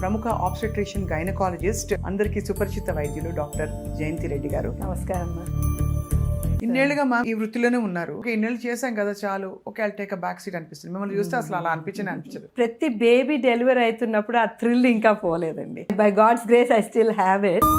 ప్రముఖ obstetrician gynaecologist అందరికీ సుపరిచిత వైద్యులు డాక్టర్ జయంతి రెడ్డి గారు. నమస్కారం. ఇన్నేళ్లుగా మా ఈ వృత్తిలోనే ఉన్నారు. ఇన్నేళ్ళు చేశాం కదా చాలు, ఒక టేక్ బ్యాక్ సీట్ అనిపిస్తుంది. మిమ్మల్ని చూస్తే అసలు అలా అనిపించదు. ప్రతి బేబీ డెలివరీ అవుతున్నప్పుడు ఆ థ్రిల్ ఇంకా పోలేదండి. By God's grace I still have it.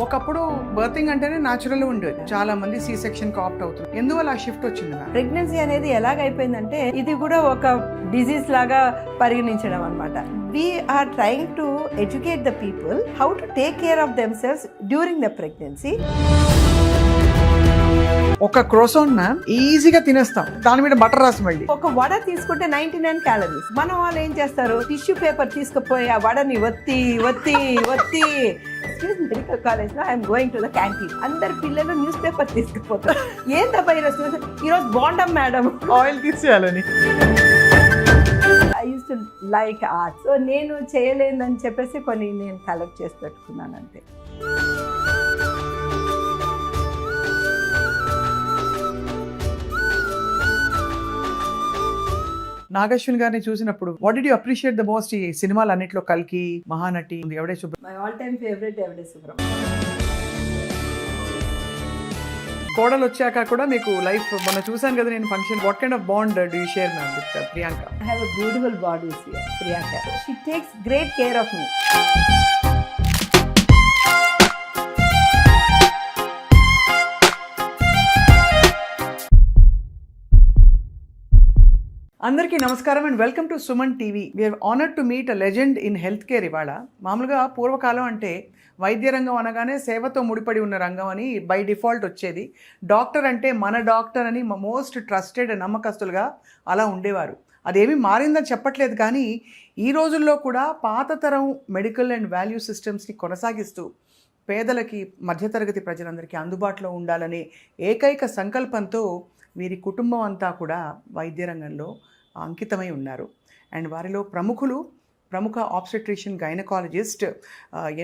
ఒకప్పుడు బర్తింగ్ అంటేనే న్యాచురల్ ఉండేది. చాలా మంది సి సెక్షన్ కి ఆప్ట్ అవుతుంది. ఎందువల్ల ఆ షిఫ్ట్ వచ్చింది? ప్రెగ్నెన్సీ అనేది ఎలాగైపోయిందంటే ఇది కూడా ఒక డిజీజ్ లాగా పరిగణించడం అనమాట. We're trying to educate the people how to take care of themselves during the pregnancy. ఒక క్రోసాన్ మ్యామ్ ఈజీగా తినేస్తాం, దాని మీద బటర్ రాసి మళ్ళీ. ఒక వడ తీసుకుంటే 99 క్యాలరీస్. మన వాళ్ళు ఏం చేస్తారు, టిష్యూ పేపర్ తీసుకుపోయి ఆ వడని ఒత్తి ఒత్తి ఒత్తి. మెడికల్ కాలేజ్ లో I'm going to the canteen. అందరు పిల్లలు న్యూస్ పేపర్ తీసుకుపోతారు. ఏం తప్ప ఈరోజు బాగుంటాం మేడం, ఆయిల్ తీసేయాలని. I use to like art. So నేను చేయలేదని చెప్పేసి కొన్ని నేను కలెక్ట్ చేసి పెట్టుకున్నాను అంతే. నాగశ్విన్ గారిని చూసినప్పుడు what did you appreciate the most? ఈ సినిమాలు అన్నిట్లో కల్కి, మహానటి, ఎవడే Subramanyam. My all time favourite ఎవడే సుబ్రహ్మణ్యం. కోడలు వచ్చాక కూడా మీకు లైఫ్ మొన్న చూసాను కదా నేను function. What kind of bond do you share ma'am with Priyanka? I have a beautiful body here, Priyanka. She takes great care of me. అందరికీ నమస్కారం and welcome to Suman TV. We're honoured to meet a legend in health care. ఇవాళ మామూలుగా పూర్వకాలం అంటే వైద్య రంగం అనగానే సేవతో ముడిపడి ఉన్న రంగం అని బై డిఫాల్ట్ వచ్చేది. డాక్టర్ అంటే మన డాక్టర్ అని మోస్ట్ ట్రస్టెడ్ నమ్మకస్తులుగా అలా ఉండేవారు. అదేమీ మారిందని చెప్పట్లేదు, కానీ ఈ రోజుల్లో కూడా పాత తరం మెడికల్ అండ్ వాల్యూ సిస్టమ్స్ని కొనసాగిస్తూ పేదలకి, మధ్యతరగతి ప్రజలందరికీ అందుబాటులో ఉండాలనే ఏకైక సంకల్పంతో వీరి కుటుంబం అంతా కూడా వైద్య రంగంలో అంకితమై ఉన్నారు. అండ్ వారిలో ప్రముఖ ఆబ్స్టెట్రిషియన్ గైనకాలజిస్ట్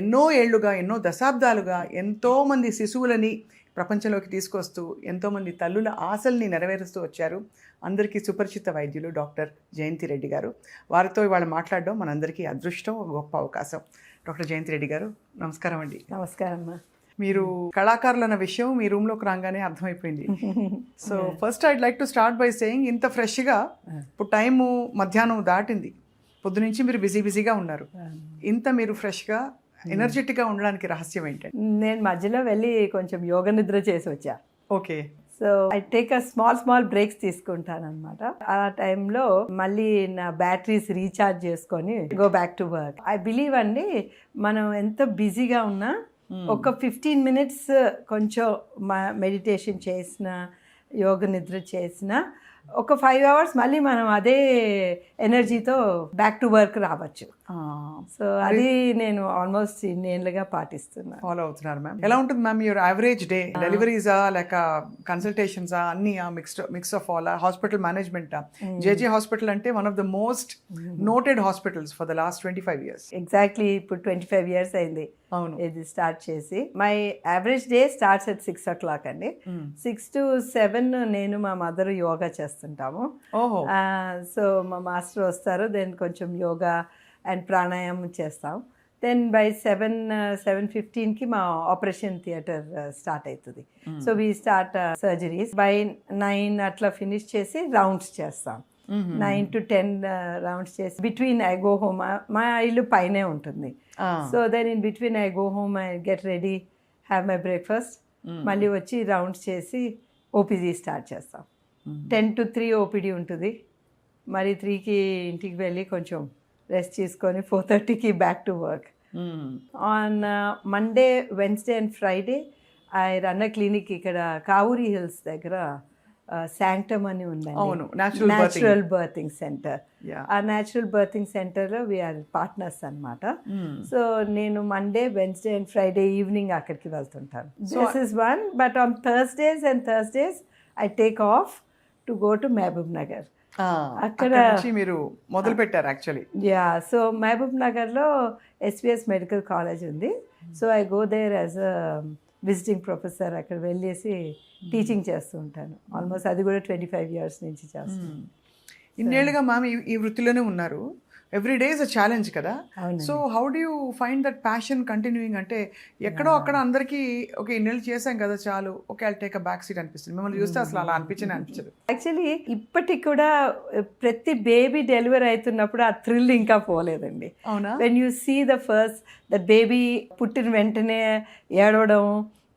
ఎన్నో ఏళ్లుగా, ఎన్నో దశాబ్దాలుగా ఎంతోమంది శిశువులని ప్రపంచంలోకి తీసుకొస్తూ ఎంతోమంది తల్లుల ఆశల్ని నెరవేరుస్తూ వచ్చారు. అందరికీ సుపరిచిత వైద్యులు డాక్టర్ జయంతి రెడ్డి గారు. వారితో ఇవాళ మాట్లాడడం మనందరికీ అదృష్టం, గొప్ప అవకాశం. డాక్టర్ జయంతి రెడ్డి గారు, నమస్కారం అండి. నమస్కారం అమ్మా. మీరు కళాకారులు అన్న విషయం మీ రూమ్లోకి రాగానే అర్థమైపోయింది. So first I'd like to start by saying, ఇంత ఫ్రెష్గా ఇప్పుడు టైము మధ్యాహ్నం దాటింది, పొద్దునుంచి మీరు బిజీగా ఉన్నారు. ఇంత మీరు ఫ్రెష్గా ఎనర్జెటిక్గా ఉండడానికి రహస్యం ఏంటంటే? నేను మధ్యలో వెళ్ళి కొంచెం యోగ నిద్ర చేసి వచ్చా. Okay. So I take a small breaks తీసుకుంటాను అనమాట. ఆ టైంలో మళ్ళీ నా బ్యాటరీస్ రీఛార్జ్ చేసుకొని go back to work. I believe అండి, మనం ఎంత బిజీగా ఉన్నా ఒక 15 minutes కొంచెం మెడిటేషన్ చేసిన, యోగ నిద్ర చేసిన, ఒక 5 hours మళ్ళీ మనం అదే ఎనర్జీతో బ్యాక్ టు వర్క్ రావచ్చు. సో అది నేను ఆల్మోస్ట్ ఇన్నేళ్ళుగా పాటిస్తున్నాను, ఫాలో అవుతున్నారు. మ్యామ్ ఎలా ఉంటుంది మ్యామ్ యువర్ యావరేజ్ డే? డెలివరీసా లేక కన్సల్టేషన్సా, అన్ని మిక్స్ ఆఫ్ ఆల్? హాస్పిటల్ మేనేజ్మెంటా? జేజే హాస్పిటల్ అంటే one of the most noted hospitals for the last 25 years. Exactly ఇప్పుడు 25 years అయింది అవును ఇది స్టార్ట్ చేసి. My average day starts at 6 o'clock అండి. 6 to 7 నేను మా మదర్ యోగా చేస్తుంటాము. ఓహో. సో మా మాస్టర్ వస్తారు, దెన్ కొంచెం యోగా అండ్ ప్రాణాయామం చేస్తాం. దెన్ బై 7:15కి మా ఆపరేషన్ థియేటర్ స్టార్ట్ అవుతుంది. So we start surgeries. By 9 అట్లా ఫినిష్ చేసి రౌండ్స్ చేస్తాం. 9 to 10 రౌండ్స్ చేసి బిట్వీన్ ఐ గో హోమ్. మా ఇల్లు పైనే ఉంటుంది. So then in between I go home, I get ready, have my breakfast, మళ్ళీ వచ్చి రౌండ్స్ చేసి ఓపీడీ స్టార్ట్ చేస్తాం. 10 to 3 ఓపీడీ ఉంటుంది. మరి 3కి ఇంటికి వెళ్ళి కొంచెం రెస్ట్ తీసుకొని 4:30కి back to work. On Monday, Wednesday and Friday I run a clinic ఇక్కడ కావూరి హిల్స్ దగ్గర. శాంక్టమ్ అని ఉందండి, న్యాచురల్ బర్తింగ్ సెంటర్. ఆ న్యాచురల్ బర్తింగ్ సెంటర్లో వీఆర్ పార్ట్నర్స్ అనమాట. సో నేను Monday, Wednesday and Friday evening అక్కడికి వెళ్తుంటాను. This is one. But on Thursdays I take off to go to Mahabubnagar. అక్కడ మీరు మొదలు పెట్టారు యాక్చువల్లీ. యా, సో మహబూబ్ నగర్లో ఎస్విఎస్ మెడికల్ కాలేజ్ ఉంది. So I go there as a visiting professor. అక్కడ వెళ్ళేసి టీచింగ్ చేస్తూ ఉంటాను. ఆల్మోస్ట్ అది కూడా 25 years నుంచి చేస్తాను. ఇన్నేళ్ళుగా మ్యామ్ ఈ వృత్తిలోనే ఉన్నారు. Every day is a challenge కదా. అవునండి. So how do you find that passion continuing? అంటే ఎక్కడో అక్కడ అందరికీ ఓకే ఇన్నేళ్ళు చేశాం కదా చాలు, okay I'll take a back seat అనిపిస్తుంది. మిమ్మల్ని చూస్తే అసలు అలా అనిపించదు. యాక్చువల్లీ ఇప్పటికి కూడా ప్రతి బేబీ డెలివరీ అవుతున్నప్పుడు ఆ థ్రిల్ ఇంకా పోలేదండి. అవునా? When you see the baby పుట్టిన వెంటనే ఏడవడం,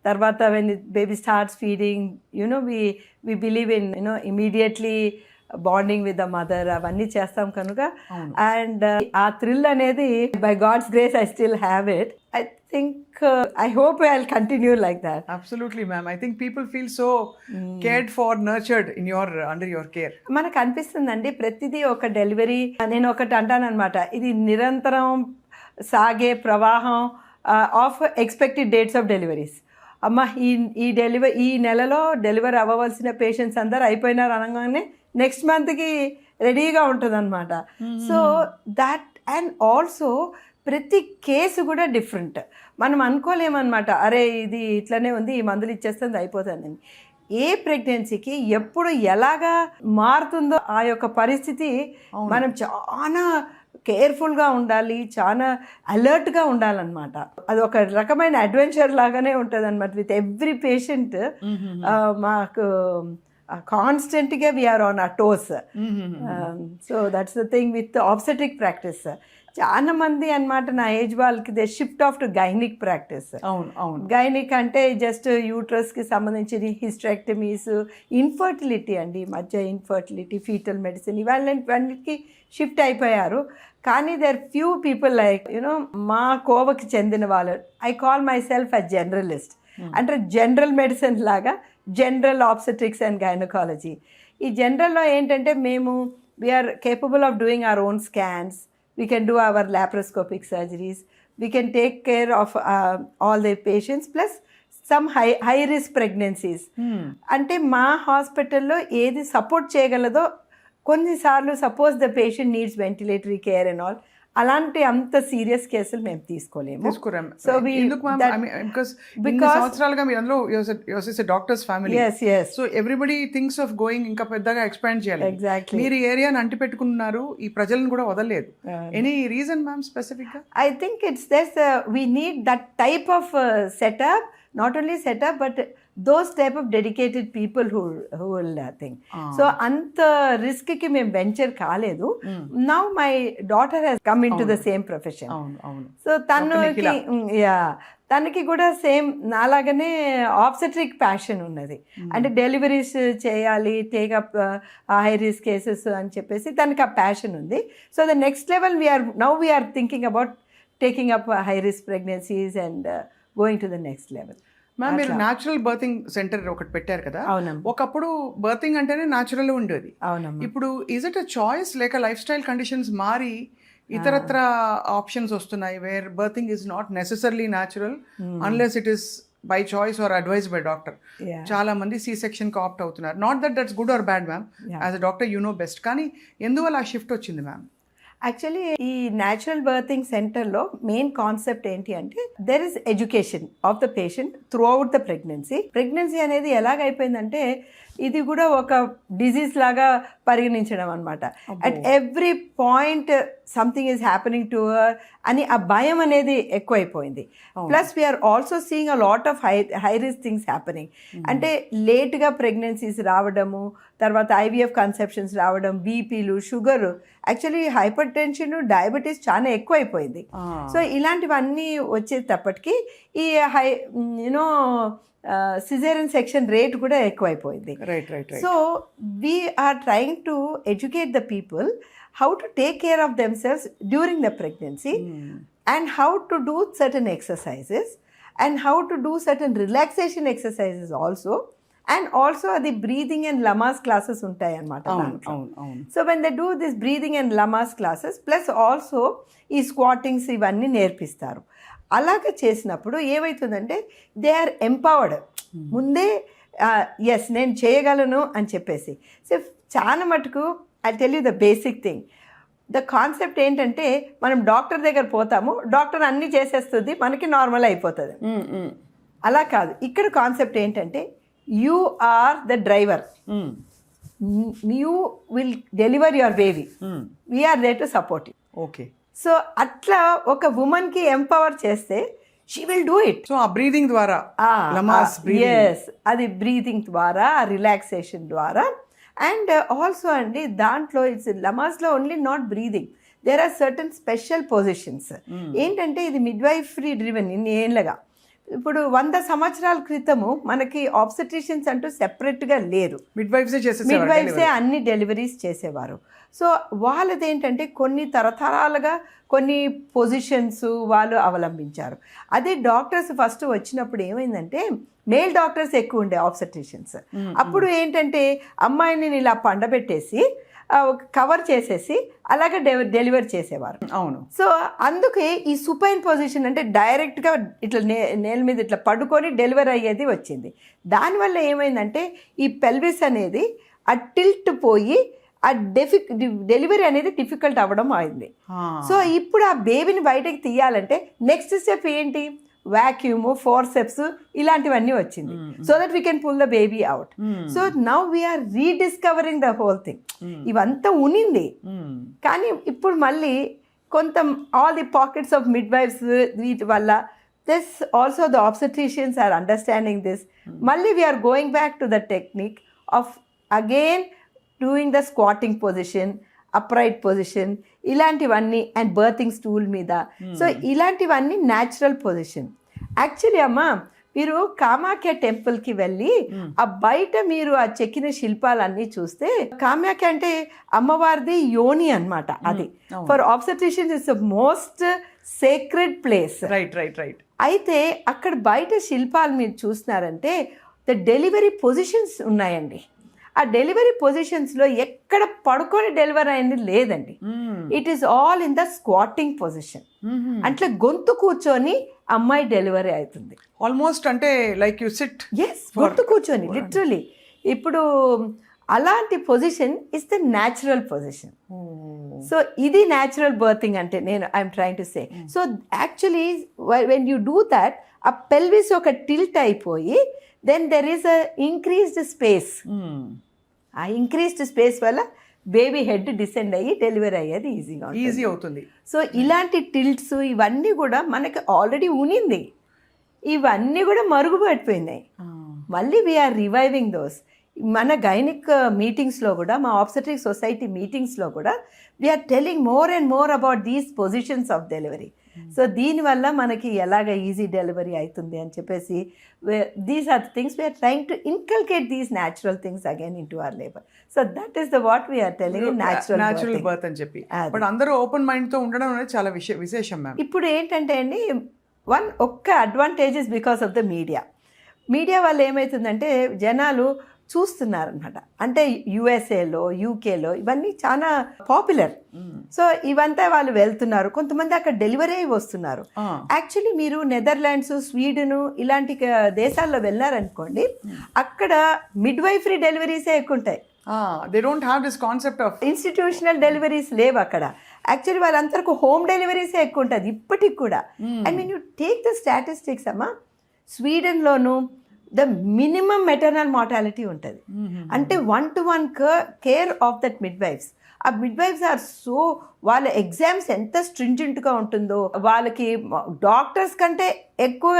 తర్వాత when baby starts feeding, we believe in immediately bonding with the mother, అవన్నీ చేస్తాం కనుక. అండ్ ఆ థ్రిల్ అనేది by God's grace I still have it. I think I hope I will continue like that. Absolutely ma'am. I think people feel so cared for, nurtured in under your care. మనకు అనిపిస్తుందండి ప్రతిదీ ఒక delivery, నేను ఒకటి అంటానన్నమాట, ఇది నిరంతరం సాగే ప్రవాహం of expected dates of deliveries. అమ్మ ఈ నెలలో డెలివరీ అవ్వవలసిన పేషెంట్స్ అందరు అయిపోయినారు అనగానే నెక్స్ట్ మంత్కి రెడీగా ఉంటుంది అనమాట. సో దాట్ అండ్ ఆల్సో ప్రతి కేసు కూడా డిఫరెంట్. మనం అనుకోలేమన్నమాట, అరే ఇది ఇట్లనే ఉంది, ఈ మందులు ఇచ్చేస్తుంది అయిపోతుందని. ఏ ప్రెగ్నెన్సీకి ఎప్పుడు ఎలాగా మారుతుందో ఆ యొక్క పరిస్థితి మనం చాలా కేర్ఫుల్గా ఉండాలి, చాలా అలర్ట్గా ఉండాలన్నమాట. అది ఒక రకమైన అడ్వెంచర్ లాగానే ఉంటుంది అనమాట. విత్ ఎవ్రీ పేషెంట్ మాకు కాన్స్టెంట్గా వీఆర్ ఆన్ ఆ toes. So that's the thing with obstetric practice. చాలా మంది అన్నమాట నా ఏజ్ వాళ్ళకి they shift off to gynaec practice. అవును. గైనిక్ అంటే జస్ట్ యూట్రస్కి సంబంధించిన హిస్టెక్టమీస్, ఇన్ఫర్టిలిటీ అండి, మధ్య ఇన్ఫర్టిలిటీ, ఫీటల్ మెడిసిన్, ఇవన్నీ షిఫ్ట్ అయిపోయారు. కానీ దేర్ ఫ్యూ పీపుల్ లైక్ మా కోవకి చెందిన వాళ్ళు, I call myself a generalist. అంటే జనరల్ మెడిసిన్ లాగా జనరల్ ఆబ్స్టెట్రిక్స్ అండ్ గైనకాలజీ. ఈ జనరల్లో ఏంటంటే మేము we're capable of doing our own scans, we can do our laparoscopic surgeries, we can take care of all the patients plus some high risk pregnancies. అంటే మా హాస్పిటల్లో ఏది support చేయగలదో, కొన్నిసార్లు suppose the patient needs ventilatory care and all, అలాంటి అంత serious కేసులు మేము తీసుకోలేము. సో సంవత్సరాలుగా మీరు అందులో doctors family, so everybody thinks of going ఇంకా పెద్దగా ఎక్స్పాండ్ చేయాలి. ఎగ్జాక్ట్లీ. మీరు ఏరియాని అంటి పెట్టుకున్నారు, ఈ ప్రజలను కూడా వదలలేదు. ఎనీ రీజన్ మ్యామ్ స్పెసిఫిక్ గా? I think it's this, we need that type of setup, not only setup but those type of dedicated people who will think. So ant risk ki mem venture kaaledu. Now my daughter has come into the same profession. So తనకి కూడా same నాలాగానే obstetric passion ఉన్నది. అంటే deliveries చేయాలి, take up high risk cases అని చెప్పేసి తనకి ఆ passion ఉంది. So the next level we're thinking about taking up high risk pregnancies and going to the next level. Ma'am మీరు న్యాచురల్ బర్తింగ్ సెంటర్ ఒకటి పెట్టారు కదా. ఒకప్పుడు బర్తింగ్ అంటేనే న్యాచురల్ ఉండేది. ఇప్పుడు ఈజ్ ఇట్ అ చాయిస్ లేక లైఫ్ స్టైల్ కండిషన్స్ మారి ఇతరత్ర ఆప్షన్స్ వస్తున్నాయి where birthing is not necessarily natural unless it is by choice or advise by doctor? చాలా మంది సి సెక్షన్ కి ఆప్ట్ అవుతున్నారు. Not that's good or bad ma'am, as a doctor you know best. కానీ ఎందువల్ల ఆ shift వచ్చింది ma'am? Actually ఈ natural birthing సెంటర్లో మెయిన్ కాన్సెప్ట్ ఏంటి అంటే there is education of the patient throughout the pregnancy అనేది ఎలాగైపోయిందంటే ఇది కూడా ఒక డిజీజ్ లాగా పరిగణించడం అనమాట. At every point something is happening to her అని ఆ భయం అనేది ఎక్కువైపోయింది. Plus we are also seeing a lot of high risk things happening. అంటే లేట్గా ప్రెగ్నెన్సీస్ రావడము, తర్వాత ఐవీఎఫ్ కన్సెప్షన్స్ రావడం, బీపీలు, sugar, actually hyper tension, diabetes చాలా ఎక్కువైపోయింది. సో ఇలాంటివన్నీ వచ్చేటప్పటికి ఈ సిజేరియన్ సెక్షన్ రేట్ కూడా ఎక్కువైపోయింది. So we are trying to educate the people how to take care of themselves during the pregnancy and how to do certain exercises and how to do certain relaxation exercises also, and also the breathing and lamas classes ఉంటాయి అన్నమాట. So when they do this breathing and lamas classes plus also ఈ స్క్వాటింగ్స్ ఇవన్నీ నేర్పిస్తారు. అలాగ చేసినప్పుడు ఏమవుతుందంటే they are empowered. ముందే yes నేను చేయగలను అని చెప్పేసి. సో చాలా మటుకు I tell you the basic thing, the concept ఏంటంటే మనం డాక్టర్ దగ్గర పోతాము, డాక్టర్ అన్నీ చేసేస్తుంది, మనకి నార్మల్ అయిపోతుంది. అలా కాదు. ఇక్కడ కాన్సెప్ట్ ఏంటంటే you are the driver. You will deliver your baby, we're there to support you. Okay. So అట్లా ఒక ఉమెన్కి ఎంపవర్ చేస్తే she will do it. So ఆ బ్రీదింగ్ ద్వారా, లమాస్ ఎస్, అది బ్రీదింగ్ ద్వారా, రిలాక్సేషన్ ద్వారా. అండ్ ఆల్సో అండి దాంట్లో ఇట్స్ లమాస్లో only not breathing, there are certain special positions. ఏంటంటే ఇది మిడ్వైఫరీ డ్రివెన్ ఇన్ని ఏళ్ళగా. ఇప్పుడు 100 సంవత్సరాల క్రితము మనకి ఆబ్స్టెట్రిషియన్స్ అంటూ సెపరేట్గా లేరు, మిడ్వైఫ్సే అన్ని డెలివరీస్ చేసేవారు. సో వాళ్ళది ఏంటంటే కొన్ని తరతరాలుగా కొన్ని పొజిషన్స్ వాళ్ళు అవలంబించారు. అదే డాక్టర్స్ ఫస్ట్ వచ్చినప్పుడు ఏమైందంటే మేల్ డాక్టర్స్ ఎక్కువ ఉండే ఆబ్స్టెట్రిషియన్స్. అప్పుడు ఏంటంటే అమ్మాయిని ఇలా పండబెట్టేసి కవర్ చేసేసి అలాగే డెలివర్ చేసేవారు. అవును. సో అందుకే ఈ సుపైన్ పొజిషన్ అంటే డైరెక్ట్గా ఇట్లా నేల మీద ఇట్లా పడుకొని డెలివరీ అయ్యేది వచ్చింది. దానివల్ల ఏమైందంటే ఈ పెల్విస్ అనేది ఆ టిల్ట్ పోయి ఆ డెలివరీ అనేది డిఫికల్ట్ అవ్వడం అయింది. సో ఇప్పుడు ఆ బేబీని బయటకి తీయాలంటే నెక్స్ట్ స్టెప్ ఏంటి, వాక్యూమ్, ఫోర్సెప్స్ ఇలాంటివన్నీ వచ్చింది. So that we can pull the baby out. So now we are rediscovering the whole thing. ఇవంతా ఉనింది కానీ ఇప్పుడు మళ్ళీ కొంత all the pockets of midwives వీటి వల్ల this also the obstetricians are understanding this. మళ్ళీ we are going back to the technique of again doing the squatting position, upright position ఇలాంటివన్నీ, అండ్ బర్తింగ్ స్టూల్ మీద. సో ఇలాంటివన్నీ natural position. Actually అమ్మ మీరు కామాఖ్య టెంపుల్కి వెళ్ళి ఆ బయట మీరు ఆ చెక్కిన శిల్పాలన్నీ చూస్తే, కామాఖ్య అంటే అమ్మవారిది యోని అన్నమాట. అది for obstetricians it's the most sacred place. Right. అయితే అక్కడ బయట శిల్పాలు మీరు చూస్తున్నారంటే ద డెలివరీ పొజిషన్స్ ఉన్నాయండి. ఆ డెలివరీ పొజిషన్స్లో ఎక్కడ పడుకొని డెలివరీ అయింది లేదండి. It is all in the squatting position. అంటే గొంతు కూర్చొని అమ్మాయి డెలివరీ అవుతుంది ఆల్మోస్ట్. అంటే లైక్ యు సిట్. ఎస్, గొంతు కూర్చొని లిటరలీ. ఇప్పుడు అలాంటి position is the natural position. So ఇది న్యాచురల్ బర్తింగ్ అంటే I'm trying to say. So actually when you do that ఆ పెల్విస్ ఒక టిల్ట్ అయిపోయి then there is a increased space. ఆ ఇంక్రీజ్డ్ స్పేస్ వల్ల బేబీ హెడ్ డిసెండ్ అయ్యి delivery అయ్యేది easy అవుతుంది. సో ఇలాంటి టిల్ట్స్ ఇవన్నీ కూడా మనకి ఆల్రెడీ ఉనింది, ఇవన్నీ కూడా మరుగుపడిపోయినాయి. మళ్ళీ వీఆర్ రివైవింగ్ దోస్. మన గైనిక్ మీటింగ్స్లో కూడా, మా ఆబ్స్టెట్రిక్ సొసైటీ మీటింగ్స్లో కూడా we are telling more and more about these positions of delivery. So దీనివల్ల మనకి ఎలాగ ఈజీ డెలివరీ అవుతుంది అని చెప్పేసి these are the things we are trying to inculcate these natural things again into our labour. So that is the what we are telling natural birth అని చెప్పి. But అందరూ open మైండ్తో ఉండడం అనేది చాలా విశేషం మ్యామ్. ఇప్పుడు ఏంటంటే అండి ఒక్క advantages because of the media వల్ల ఏమవుతుందంటే జనాలు చూస్తున్నారనమాట. అంటే యుఎస్ఏలో, యూకేలో ఇవన్నీ చాలా పాపులర్. సో ఇవంతా వాళ్ళు వెళ్తున్నారు, కొంతమంది అక్కడ డెలివరీ అయి వస్తున్నారు. యాక్చువల్లీ మీరు నెదర్లాండ్స్, స్వీడన్ ఇలాంటి దేశాల్లో వెళ్ళారనుకోండి, అక్కడ మిడ్వైఫరీ డెలివరీసే ఎక్కువ ఉంటాయి. They don't have this concept of institutional deliveries లేవు అక్కడ. యాక్చువల్లీ వాళ్ళందరికీ హోమ్ డెలివరీసే ఎక్కువ ఉంటుంది ఇప్పటికి కూడా. And mean you take the statistics అమ్మా, స్వీడన్లోను ద మినిమం మెటర్నల్ మార్టాలిటీ ఉంటుంది. అంటే 1-to-1 care of that midwives. ఆ మిడ్వైఫ్స్ ఆర్ సో, వాళ్ళ ఎగ్జామ్స్ ఎంత స్ట్రింజెంట్గా ఉంటుందో, వాళ్ళకి డాక్టర్స్ కంటే ఎక్కువ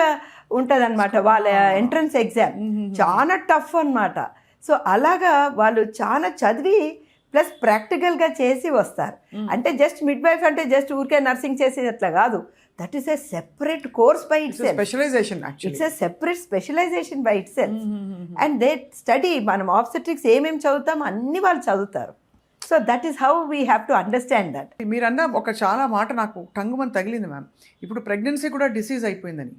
ఉంటుంది అనమాట వాళ్ళ ఎంట్రన్స్ ఎగ్జామ్. చాలా టఫ్ అనమాట. సో అలాగా వాళ్ళు చాలా చదివి ప్లస్ ప్రాక్టికల్గా చేసి వస్తారు. అంటే జస్ట్ మిడ్వైఫ్ అంటే జస్ట్ ఊరికే నర్సింగ్ చేసేది అట్లా కాదు. That is a separate course by itself. It's a specialization actually. It's a separate specialization by itself. And they study, మనం obstetrics ఏమేమి చదువుతాం అన్ని వాళ్ళు చదువుతారు. So that is how we have to understand that. మీరన్న ఒక చాలా మాట నాకు టంగుమని తగిలింది మ్యామ్. ఇప్పుడు ప్రెగ్నెన్సీ కూడా డిసీజ్ అయిపోయిందని,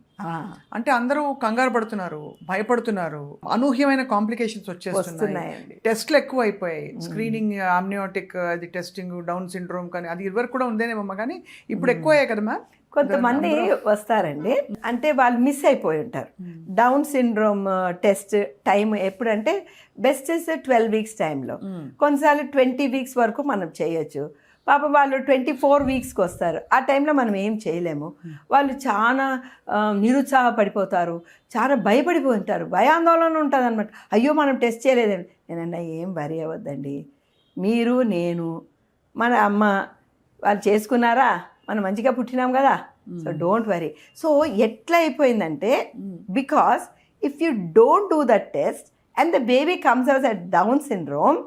అంటే అందరూ కంగారు పడుతున్నారు, భయపడుతున్నారు, అనూహ్యమైన కాంప్లికేషన్స్ వచ్చేస్తున్నాయి, టెస్ట్లు ఎక్కువ అయిపోయాయి, స్క్రీనింగ్, ఆమ్నియోటిక్ అది టెస్టింగ్, డౌన్ సిండ్రోమ్ కానీ అది ఇదివరకు కూడా ఉందేనేమో కానీ ఇప్పుడు ఎక్కువ అయ్యాయి కదా మ్యామ్. కొంతమంది వస్తారండి, అంటే వాళ్ళు మిస్ అయిపోయి ఉంటారు. డౌన్ సిండ్రోమ్ టెస్ట్ టైం ఎప్పుడంటే బెస్ట్ ఇస్ 12 weeks టైంలో, కొన్నిసార్లు 20 weeks వరకు మనం చేయొచ్చు. పాపం వాళ్ళు 24 వీక్స్కి వస్తారు. ఆ టైంలో మనం ఏం చేయలేము. వాళ్ళు చాలా నిరుత్సాహపడిపోతారు, చాలా భయపడిపోయి ఉంటారు, భయాందోళన ఉంటుంది అనమాట. అయ్యో మనం టెస్ట్ చేయలేదేమి. నేనన్నా ఏం వరి అవ్వద్దండి, మీరు నేను మన అమ్మ వాళ్ళు చేసుకున్నారా, మనం మంచిగా పుట్టినాం కదా, సో డోంట్ వరీ. సో ఎట్లా అయిపోయిందంటే because if you don't do that test and the baby comes out at Down syndrome,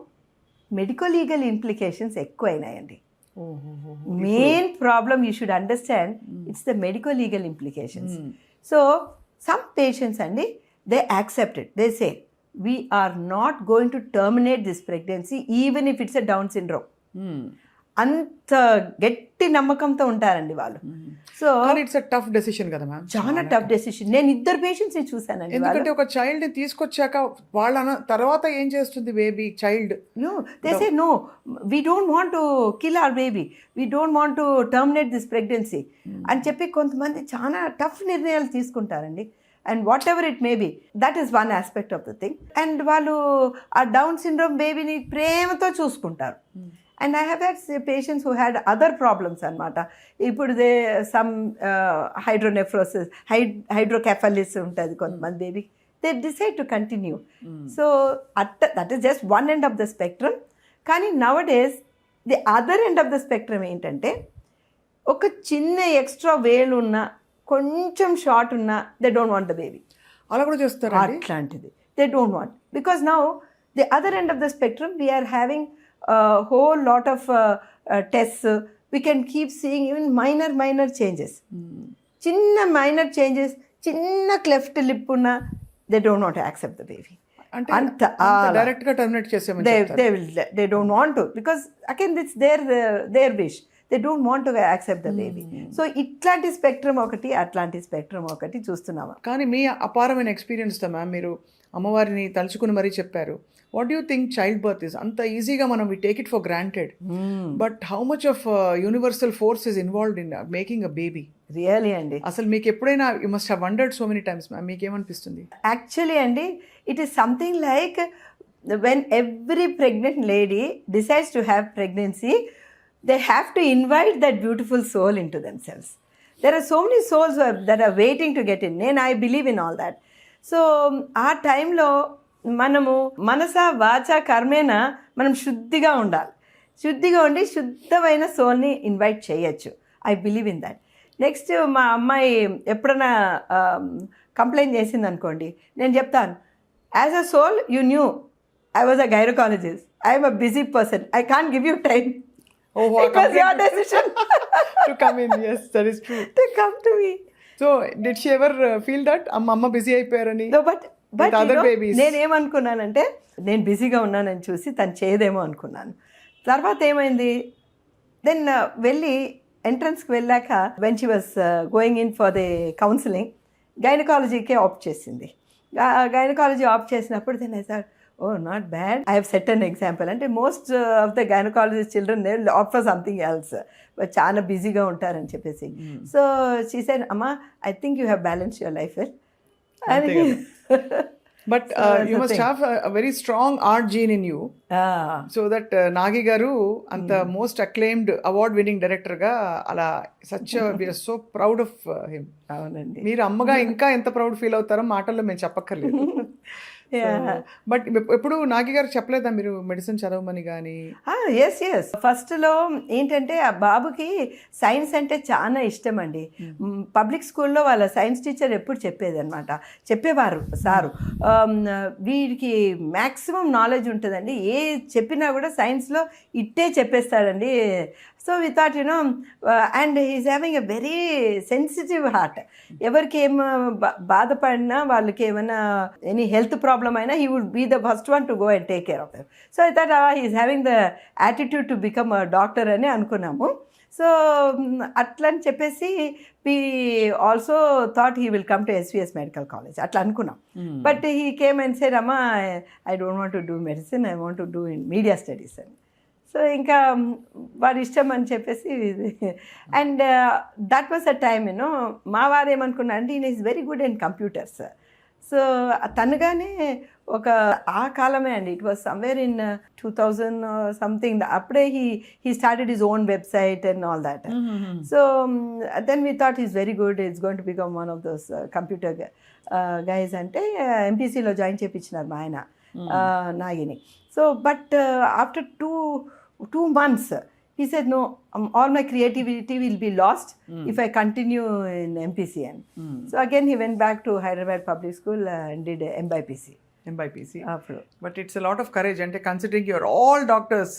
medical legal implications ఎక్కువైనాయండి. Main problem you should understand, it's the medical legal implications. So some patients అండి, they accept it, they say we are not going to terminate this pregnancy even if it's a Down syndrome. అంత గట్టి నమ్మకంతో ఉంటారండి వాళ్ళు. So it's a tough decision కదా ma'am, చాలా tough decision. నేను 2 పేషెంట్స్ని చూసానండి. ఎందుకంటే ఒక చైల్డ్ని తీసుకొచ్చాక వాళ్ళ తర్వాత ఏం చేస్తుంది baby child? They say no, we don't want to kill our baby, we don't want to terminate this pregnancy అని చెప్పి కొంతమంది చాలా టఫ్ నిర్ణయాలు తీసుకుంటారండి. And whatever it may be, that is one aspect of the thing. And వాళ్ళు ఆ down syndrome బేబీని ప్రేమతో చూసుకుంటారు. And I have had patients who had other problems అనమాట. ఇప్పుడు సమ్ హైడ్రోనెఫ్రోసిస్, హైడ్రోకెఫలిస్ ఉంటుంది కొంతమంది baby, they decide to continue. So that is just one end of the spectrum. కానీ nowadays the other end of the spectrum ఏంటంటే, ఒక చిన్న extra వేలు ఉన్న, కొంచెం షార్ట్ ఉన్నా, they don't want the baby. అలా కూడా చేస్తారు అట్లాంటిది they don't want. Because now the other end of the spectrum we are having whole lot of tests. We can keep seeing even minor changes. Chinna minor changes, chinna cleft lip unna, they don't want to accept the baby. Anta direct ga terminate chesemani cheptaru. They don't want to, because again it's their wish. They don't want to accept the baby. So ఇట్లాంటి spectrum ఒకటి, అట్లాంటి spectrum ఒకటి చూస్తున్నాము. కానీ మీ అపారమైన ఎక్స్పీరియన్స్తో ma'am మీరు అమ్మవారిని తలుచుకుని మరీ చెప్పారు. What do think childbirth is? అంత ఈజీగా మనం we take it for granted, but how much of universal force is involved in making a baby? Really అండి, అసలు మీకు ఎప్పుడైనా you must have wondered so many times ma'am, మీకేమనిపిస్తుంది? Actually అండి, it is something like when every pregnant lady decides to have pregnancy, they have to invite that beautiful soul into themselves. There are so many souls that are waiting to get in, and I believe in all that. So ఆ టైంలో మనము మనస వాచ కర్మేన మనం శుద్ధిగా ఉండాలి. శుద్ధిగా ఉండి శుద్ధమైన సోల్ని ఇన్వైట్ చేయొచ్చు. I believe in that. Next మా అమ్మాయి ఎప్పుడైనా కంప్లైంట్ చేసింది అనుకోండి, నేను చెప్తాను, as a soul you knew I was a gynaecologist, I'm a busy person, I can't give you time. Oh, it was your decision to come in. Yes, that is true. To come to me. So, did she ever feel that amma busy అయిపోయారని? No, but other babies. నేనేమనుకున్నానంటే, నేను బిజీగా ఉన్నానని చూసి తను చేయదేమో అనుకున్నాను. తర్వాత ఏమైంది, then వెళ్ళి ఎంట్రన్స్కి వెళ్ళాక when she was going in for the counselling, గైనకాలజీకే ఆప్ట్ చేసింది. గైనకాలజీ ఆప్ట్ చేసినప్పుడు then I sir, oh, not bad. I have set an example. And most of the gynecologist children, they will opt for something else. But చాలా బిజీగా ఉంటారని చెప్పేసి. So she said, Amma, I think you have balanced your life well. But you must have a very strong art gene in you. So that Nagi garu anta most acclaimed award winning director ga ala such we are so proud of him. అవునండి. మీరు అమ్మగా ఇంకా ఎంత proud feel అవుతారో మాటల్లో మేము చెప్పక్కర్లేదు. But ఎప్పుడు నాగి గారు చెప్పలేదా మీరు మెడిసిన్ చదవమని కానీ? ఎస్ ఫస్ట్లో ఏంటంటే ఆ బాబుకి సైన్స్ అంటే చాలా ఇష్టం అండి. పబ్లిక్ స్కూల్లో వాళ్ళ సైన్స్ టీచర్ ఎప్పుడు చెప్పేవారు సారు, వీడికి మ్యాక్సిమం నాలెడ్జ్ ఉంటుందండి, ఏ చెప్పినా కూడా సైన్స్లో ఇట్టే చెప్పేస్తాడండి. So we thought you know, and he's having a very sensitive heart. ఎవరికి ఏం బాధపడినా, వాళ్ళకి ఏమైనా ఎనీ హెల్త్ ప్రాబ్లమ్ అయినా he would be the first one to go and take care of them. So I thought he's having the attitude to become a doctor అని అనుకున్నాము. So అట్లా అని చెప్పేసి we also thought he will come to SVS medical college అట్లా అనుకున్నాం. But he came and said, అమ్మా I don't want to do medicine, I want to do in media studies అని. So ఇంకా వాడి ఇష్టం అని చెప్పేసి, and that was a time you know. మా వారు ఏమనుకున్నా అంటే, ఈయన is very good in computers. So తనగానే ఒక ఆ కాలమే అండి, it was somewhere in 2000 something, అప్పుడే he started his own website and all that. So then we thought is very good, it's going to become one of those computer guys అంటే ఎంపీసీలో join చేయించినారు మా ఆయన నాగిని. So but after two months he said no, all my creativity will be lost if I continue in MPCN. So again he went back to Hyderabad Public School and did MBPC. After. But it's a lot of courage, and considering you're all doctors,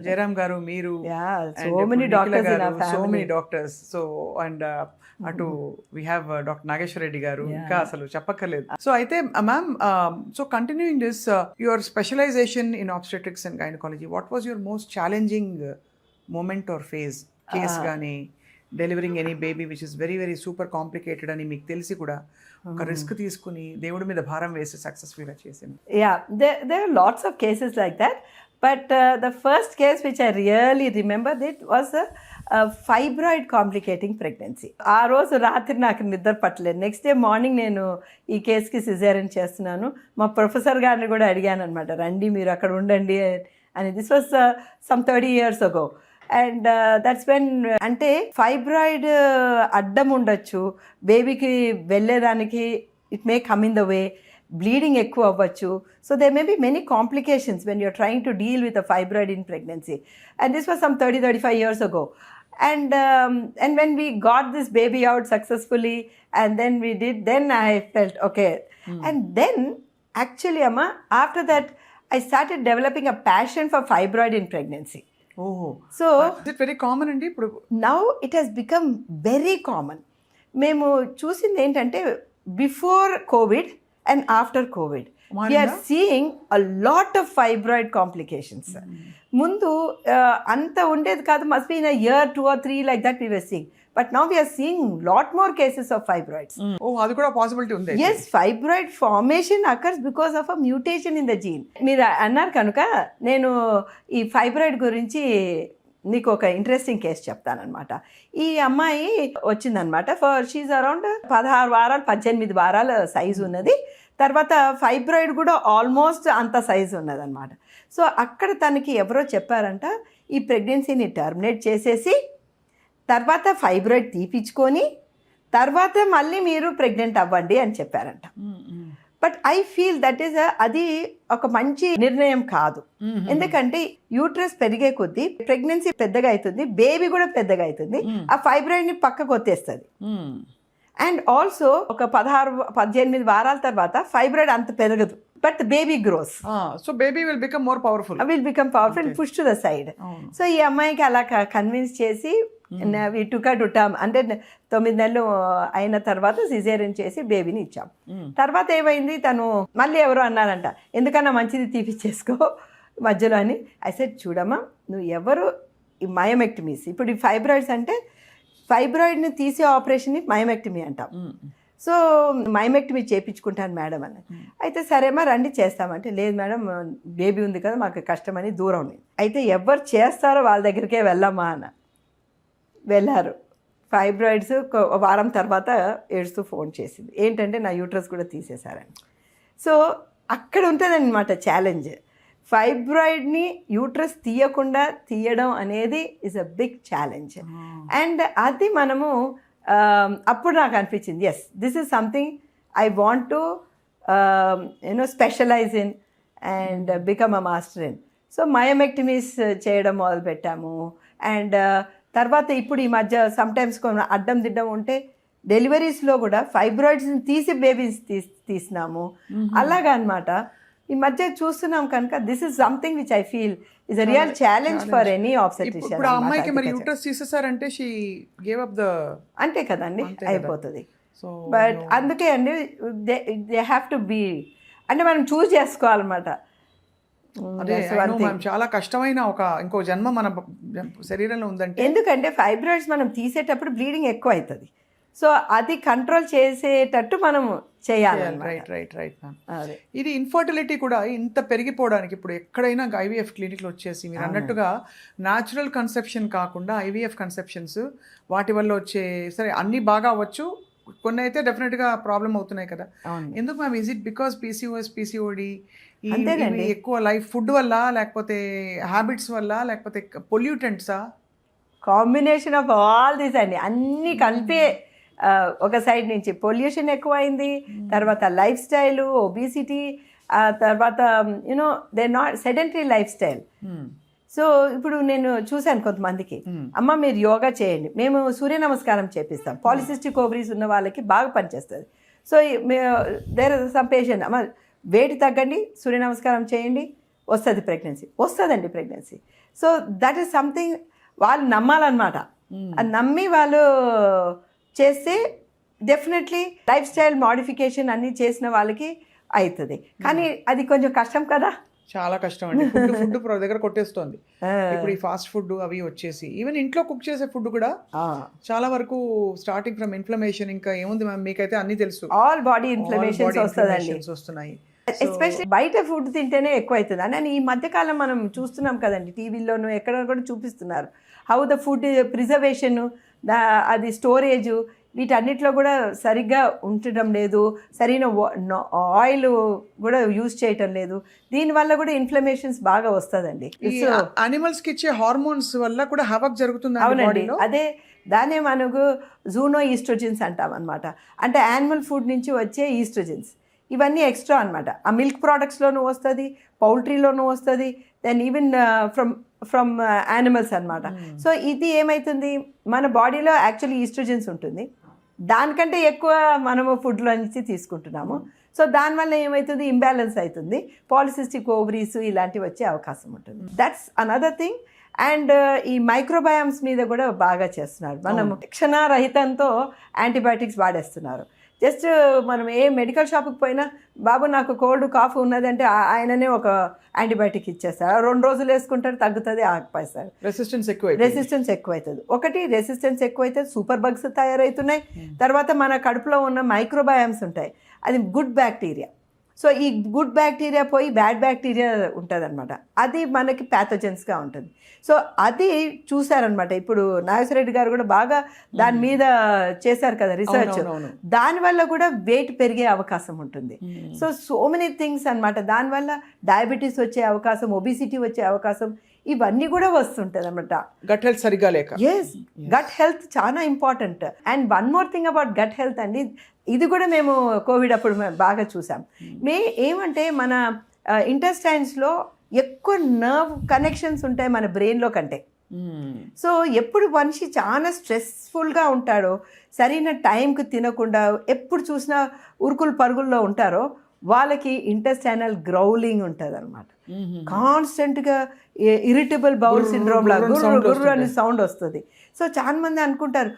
Jairam garu, Meeru, Yeah, so and many Nikhila doctors in garu, our family. so many doctors. So and అటు we have Dr. Nageshwar Reddy garu, ఇంకా అసలు చెప్పక్కర్లేదు. So అయితే ma'am, so continuing this, your specialisation in obstetrics and gynecology, what was your most challenging moment or phase? Case కానీ delivering any baby which is very very super complicated అని మీకు తెలిసి కూడా ఒక రిస్క్ తీసుకుని దేవుడి మీద భారం వేసి సక్సెస్ఫుల్గా చేసింది? Yeah, there are lots of cases like that. But the first case which I really remember it was a fibroid complicating pregnancy. ఆ రోజు రాత్రి నాకు నిద్ర పట్టలేదు. నెక్స్ట్ డే మార్నింగ్ నేను ఈ కేసుకి సిజేరియన్ చేస్తున్నాను. మా ప్రొఫెసర్ గారిని కూడా అడిగాను అనమాట, రండి మీరు అక్కడ ఉండండి అని. This was some 30 years ago. And that's when, అంటే ఫైబ్రాయిడ్ అడ్డం ఉండొచ్చు బేబీకి వెళ్ళేదానికి, it may come in the way, bleeding ఎక్కువ అవ్వచ్చు. So they may be many complications when you're trying to deal with a fibroid in pregnancy. And this was some 35 years ago. And when we got this baby out successfully, and then I felt okay. And then actually Amma, after that I started developing a passion for fibroid in pregnancy. ఓహో, so it very common అండి ఇప్పుడు? Now it has become very common. మేము చూసింది ఏంటంటే before COVID and after COVID we are seeing a lot of fibroid complications. ముందు అంత ఉండేది కాదు, must be in a year 2 or 3 like that we were seeing. But now we are seeing lot more cases of fibroids. Oh, అది కూడా possibility ఉంది. Yes, fibroid formation occurs because of a mutation in the gene. మీరు అన్నారు కనుక నేను ఈ fibroid గురించి నీకు ఒక ఇంట్రెస్టింగ్ కేసు చెప్తానమాట. ఈ అమ్మాయి వచ్చిందనమాట, షీజ్ అరౌండ్ 16 వారాలు 18 వారాల సైజు ఉన్నది. తర్వాత ఫైబ్రాయిడ్ కూడా ఆల్మోస్ట్ అంత సైజు ఉన్నదన్నమాట. సో అక్కడ తనకి ఎవరో చెప్పారంట, ఈ ప్రెగ్నెన్సీని టర్మినేట్ చేసేసి తర్వాత ఫైబ్రాయిడ్ తీపించుకొని తర్వాత మళ్ళీ మీరు ప్రెగ్నెంట్ అవ్వండి అని చెప్పారంట. But I feel that is అది ఒక మంచి నిర్ణయం కాదు. ఎందుకంటే యూట్రస్ పెరిగే కొద్దీ ప్రెగ్నెన్సీ పెద్దగా అవుతుంది, బేబీ కూడా పెద్దగా అవుతుంది, ఆ ఫైబ్రాయిడ్ని పక్కకు వచ్చేస్తుంది. అండ్ ఆల్సో ఒక 16-18 వారాల తర్వాత ఫైబ్రాయిడ్ అంత పెరగదు, but baby gross. So baby will become more powerful, and push to the side. So ఈ అమ్మాయికి అలా కన్విన్స్ చేసి వి టుక్ టు టర్మ్, అంటే 9 నెలలు అయిన తర్వాత సిజేరియన్ చేసి బేబీని ఇచ్చాం. తర్వాత ఏమైంది, తను మళ్ళీ ఎవరో అన్నారంట, ఎందుకన్నా మంచిది తీపిచ్చేసుకో మధ్యలో అని. ఐ సెడ్ చూడమ్మా, నువ్వు ఎవరు ఈ మయోమెక్టమీస్, ఇప్పుడు ఈ ఫైబ్రాయిడ్స్ అంటే ఫైబ్రాయిడ్ని తీసే ఆపరేషన్ని మయోమెక్టమీ అంటాం. సో మయోమెక్టమీ చేయించుకుంటాను మేడం అని. అయితే సరేమ్మా రండి చేస్తామంటే, లేదు మేడం బేబీ ఉంది కదా మాకు కష్టమని దూరం ఉంది. అయితే ఎవరు చేస్తారో వాళ్ళ దగ్గరికే వెళ్ళమ్మా అన్న. వెళ్ళారు. ఫైబ్రాయిడ్స్ వారం తర్వాత ఏడుస్తూ ఫోన్ చేసింది, ఏంటంటే నా యూట్రస్ కూడా తీసేశారని. సో అక్కడ ఉంటుందన్నమాట ఛాలెంజ్. ఫైబ్రాయిడ్ని యూట్రస్ తీయడం అనేది is a big challenge. And అది మనము అప్పుడు నాకు అనిపించింది, yes this is something I want to specialise in and become a master in. So myomectomies చేయడం మొదలుపెట్టాము. అండ్ తర్వాత ఇప్పుడు ఈ మధ్య సమ్టైమ్స్ అడ్డం దిడ్డం ఉంటే డెలివరీస్లో కూడా ఫైబ్రాయిడ్స్ని తీసి బేబీస్ తీసినాము. అలాగా అనమాట ఈ మధ్య చూస్తున్నాం కనుక this is something which I feel is a real challenge for any obstetrician. ఇప్పుడు ఆ అమ్మాయికి మరి యూట్రస్ తీసేసారంటే షీ గేవ్ అప్ ద, అంతే కదండి, అయిపోతుంది. బట్ అందుకే అండి దే హ్యావ్ టు బీ, అంటే మనం చూస్ చేసుకోవాలన్నమాట. చాలా కష్టమైన ఇంకో జన్మ మన శరీరంలో ఉందంటే, ఎందుకంటే ఫైబ్రాయిడ్స్ మనం తీసేటప్పుడు బ్లీడింగ్ ఎక్కువ అవుతుంది. సో అది కంట్రోల్ చేసేటట్టు మనం చేయాలి. Right ma'am. ఇది ఇన్ఫర్టిలిటీ కూడా ఇంత పెరిగిపోవడానికి ఇప్పుడు ఎక్కడైనా ఐవీఎఫ్ క్లినిక్లు వచ్చేసి మీరు అన్నట్టుగా న్యాచురల్ కన్సెప్షన్ కాకుండా ఐవీఎఫ్ కన్సెప్షన్స్ వాటి వల్ల వచ్చే, సరే అన్నీ బాగా అవ్వచ్చు, కొన్ని అయితే డెఫినెట్గా ప్రాబ్లం అవుతున్నాయి కదా. అవును. ఎందుకు ma'am? Is it because PCOS, PCOD అంతేనండి. ఎక్కువ లైఫ్ ఫుడ్ వల్ల, లేకపోతే హ్యాబిట్స్ వల్ల, లేకపోతే పొల్యూటెంట్సా? కాంబినేషన్ ఆఫ్ ఆల్ దిస్ అండి, అన్నీ కలిపే. ఒక సైడ్ నుంచి పొల్యూషన్ ఎక్కువైంది, తర్వాత లైఫ్ స్టైలు, ఒబిసిటీ, తర్వాత you know they not sedentary life style. So ఇప్పుడు నేను చూశాను కొంతమందికి, అమ్మ మీరు యోగా చేయండి, మేము సూర్య నమస్కారం చేపిస్తాం, పాలిసిస్టిక్ ఓవరీస్ ఉన్న వాళ్ళకి బాగా పనిచేస్తుంది. సో దేర్ సమ్ పేషెంట్, అమ్మ వెయిట్ తగ్గండి, సూర్య నమస్కారం చేయండి, వస్తుంది ప్రెగ్నెన్సీ, వస్తుందండి pregnancy. So that is something వాళ్ళు నమ్మాలన్నమాట. అది నమ్మి వాళ్ళు చేస్తే డెఫినెట్లీ లైఫ్ స్టైల్ మాడిఫికేషన్ అన్నీ చేసిన వాళ్ళకి అవుతుంది. కానీ అది కొంచెం కష్టం కదా. చాలా కష్టం అండి. ఫుడ్ దగ్గర కొట్టేస్తోంది ఇప్పుడు ఈ ఫాస్ట్ ఫుడ్ అవి వచ్చేసి. ఈవెన్ ఇంట్లో కుక్ చేసే ఫుడ్ కూడా చాలా వరకు స్టార్టింగ్ ఫ్రమ్ ఇన్ఫ్లమేషన్, ఇంకా ఏముంది మ్యామ్ మీకైతే అన్నీ తెలుసు, ఆల్ బాడీ ఇన్ఫ్లమేషన్స్ వస్తున్నాయి. ఎస్పెషల్లీ బయట ఫుడ్ తింటేనే ఎక్కువ అవుతుంది అని ఈ మధ్యకాలం మనం చూస్తున్నాం కదండి, టీవీల్లోనూ ఎక్కడ కూడా చూపిస్తున్నారు. హౌ ద ఫుడ్ ప్రిజర్వేషన్, అది స్టోరేజ్, వీటన్నిటిలో కూడా సరిగ్గా ఉండటం లేదు, సరైన ఆయిల్ కూడా యూజ్ చేయటం లేదు. దీనివల్ల కూడా ఇన్ఫ్లమేషన్స్ బాగా వస్తుందండి. అనిమల్స్కి ఇచ్చే హార్మోన్స్ వల్ల కూడా హవాక్ జరుగుతుంది. అవునండి, అదే దాన్నే మనకు జూనో ఈస్ట్రోజన్స్ అంటాం అనమాట. అంటే యానిమల్ ఫుడ్ నుంచి వచ్చే ఈస్ట్రోజన్స్ ఇవన్నీ ఎక్స్ట్రా అనమాట. ఆ మిల్క్ ప్రోడక్ట్స్లోనూ వస్తుంది, పౌల్ట్రీలోనూ వస్తుంది, దెన్ ఈవెన్ ఫ్రమ్ యానిమల్స్ అనమాట. సో ఇది ఏమవుతుంది, మన బాడీలో యాక్చువల్లీ ఈస్ట్రోజన్స్ ఉంటుంది, దానికంటే ఎక్కువ మనము ఫుడ్లో నుంచి తీసుకుంటున్నాము. సో దానివల్ల ఏమవుతుంది, ఇంబ్యాలెన్స్ అవుతుంది, పాలిసిస్టిక్ ఓవరీస్ ఇలాంటివి వచ్చే అవకాశం ఉంటుంది. That's another thing. అండ్ ఈ మైక్రోబయామ్స్ మీద కూడా బాగా చేస్తున్నారు. మనం క్షణరహితంతో యాంటీబయాటిక్స్ వాడేస్తున్నారు. జస్ట్ మనం ఏ మెడికల్ షాప్కి పోయినా, బాబు నాకు కోల్డ్ కాఫ్ ఉన్నది అంటే ఆయననే ఒక యాంటీబయాటిక్ ఇచ్చేస్తారు, 2 రోజులు వేసుకుంటారు, తగ్గుతుంది, ఆగిపోయిస్తారు. రెసిస్టెన్స్ ఎక్కువైతుంది. ఒకటి రెసిస్టెన్స్ ఎక్కువైతుంది, సూపర్ బగ్స్ తయారవుతున్నాయి. తర్వాత మన కడుపులో ఉన్న మైక్రోబయామ్స్ ఉంటాయి, అది గుడ్ బ్యాక్టీరియా. సో ఈ గుడ్ బ్యాక్టీరియా పోయి బ్యాడ్ బ్యాక్టీరియా ఉంటుంది అనమాట, అది మనకి ప్యాథోజెన్స్గా ఉంటుంది. సో అది చూసారనమాట. ఇప్పుడు నాగేశ్వరరెడ్డి గారు కూడా బాగా దాని మీద చేశారు కదా రీసెర్చ్, దానివల్ల కూడా వెయిట్ పెరిగే అవకాశం ఉంటుంది. సో మెనీ థింగ్స్ అనమాట. దానివల్ల డయాబెటీస్ వచ్చే అవకాశం, ఒబిసిటీ వచ్చే అవకాశం, ఇవన్నీ కూడా వస్తుంటుంది అనమాట. గట్ హెల్త్ సరిగ్గా లేక. ఎస్, గట్ హెల్త్ చాలా important. And one more thing about gut health అండి, ఇది కూడా మేము కోవిడ్ అప్పుడు బాగా చూసాం. ఏమంటే మన ఇంటెస్టైన్స్లో ఎక్కువ నర్వ్ కనెక్షన్స్ ఉంటాయి మన బ్రెయిన్లో కంటే. సో ఎప్పుడు మనిషి చాలా స్ట్రెస్ఫుల్గా ఉంటాడో, సరైన టైంకి తినకుండా ఎప్పుడు చూసినా ఉరుకులు పరుగుల్లో ఉంటారో, వాళ్ళకి ఇంటెస్టైనల్ గ్రౌలింగ్ ఉంటుంది అనమాట. కాన్స్టెంట్గా ఇరిటబుల్ బౌల్ సిండ్రోమ్ లాగా గుర్రు అని సౌండ్ వస్తుంది. సో చాలా మంది అనుకుంటారు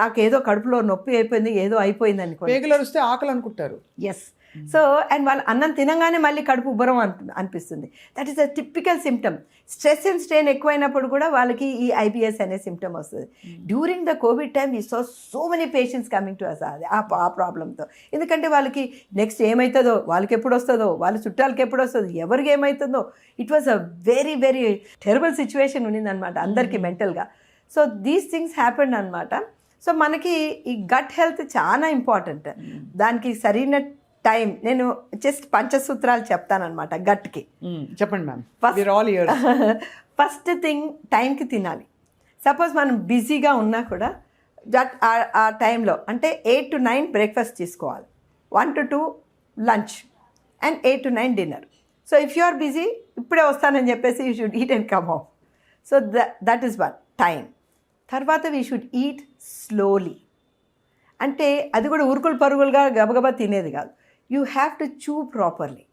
నాకు ఏదో కడుపులో నొప్పి అయిపోయింది, ఏదో అయిపోయింది అనుకుంటే ఆకలి అనుకుంటారు. ఎస్. సో అండ్ వాళ్ళు అన్నం తినగానే మళ్ళీ కడుపు ఉబ్బరం అనిపిస్తుంది. That is a typical symptom. Stress and strain ఎక్కువైనప్పుడు కూడా వాళ్ళకి ఈ ఐబిఎస్ అనే సిమ్టమ్ వస్తుంది. During the COVID time we saw so many patients coming to us ఆ ప్రాబ్లంతో. ఎందుకంటే వాళ్ళకి నెక్స్ట్ ఏమవుతుందో, వాళ్ళకి ఎప్పుడు వస్తుందో, వాళ్ళ చుట్టాలకి ఎప్పుడు వస్తుందో, ఎవరికి ఏమవుతుందో, it was a very very terrible situation ఉన్నిందనమాట అందరికీ మెంటల్గా. సో దీస్ థింగ్స్ హ్యాపెండ్ అనమాట. సో మనకి ఈ గట్ హెల్త్ చాలా ఇంపార్టెంట్. దానికి సరైన టైం, నేను జస్ట్ పంచసూత్రాలు చెప్తానమాట గట్కి. చెప్పండి మ్యామ్. ఫస్ట్ థింగ్, టైంకి తినాలి. సపోజ్ మనం బిజీగా ఉన్నా కూడా ఆ టైంలో అంటే 8 to 9 బ్రేక్ఫాస్ట్ తీసుకోవాలి, 1 to 2 lunch and 8 to 9 dinner. So if you are busy, ఇప్పుడే వస్తానని చెప్పేసి you should eat and come home. So that is one time. తర్వాత వీ షుడ్ ఈట్ స్లోలీ. అంటే అది కూడా ఉరుకులు పరుగులుగా గబగబా తినేది కాదు. You have to chew properly.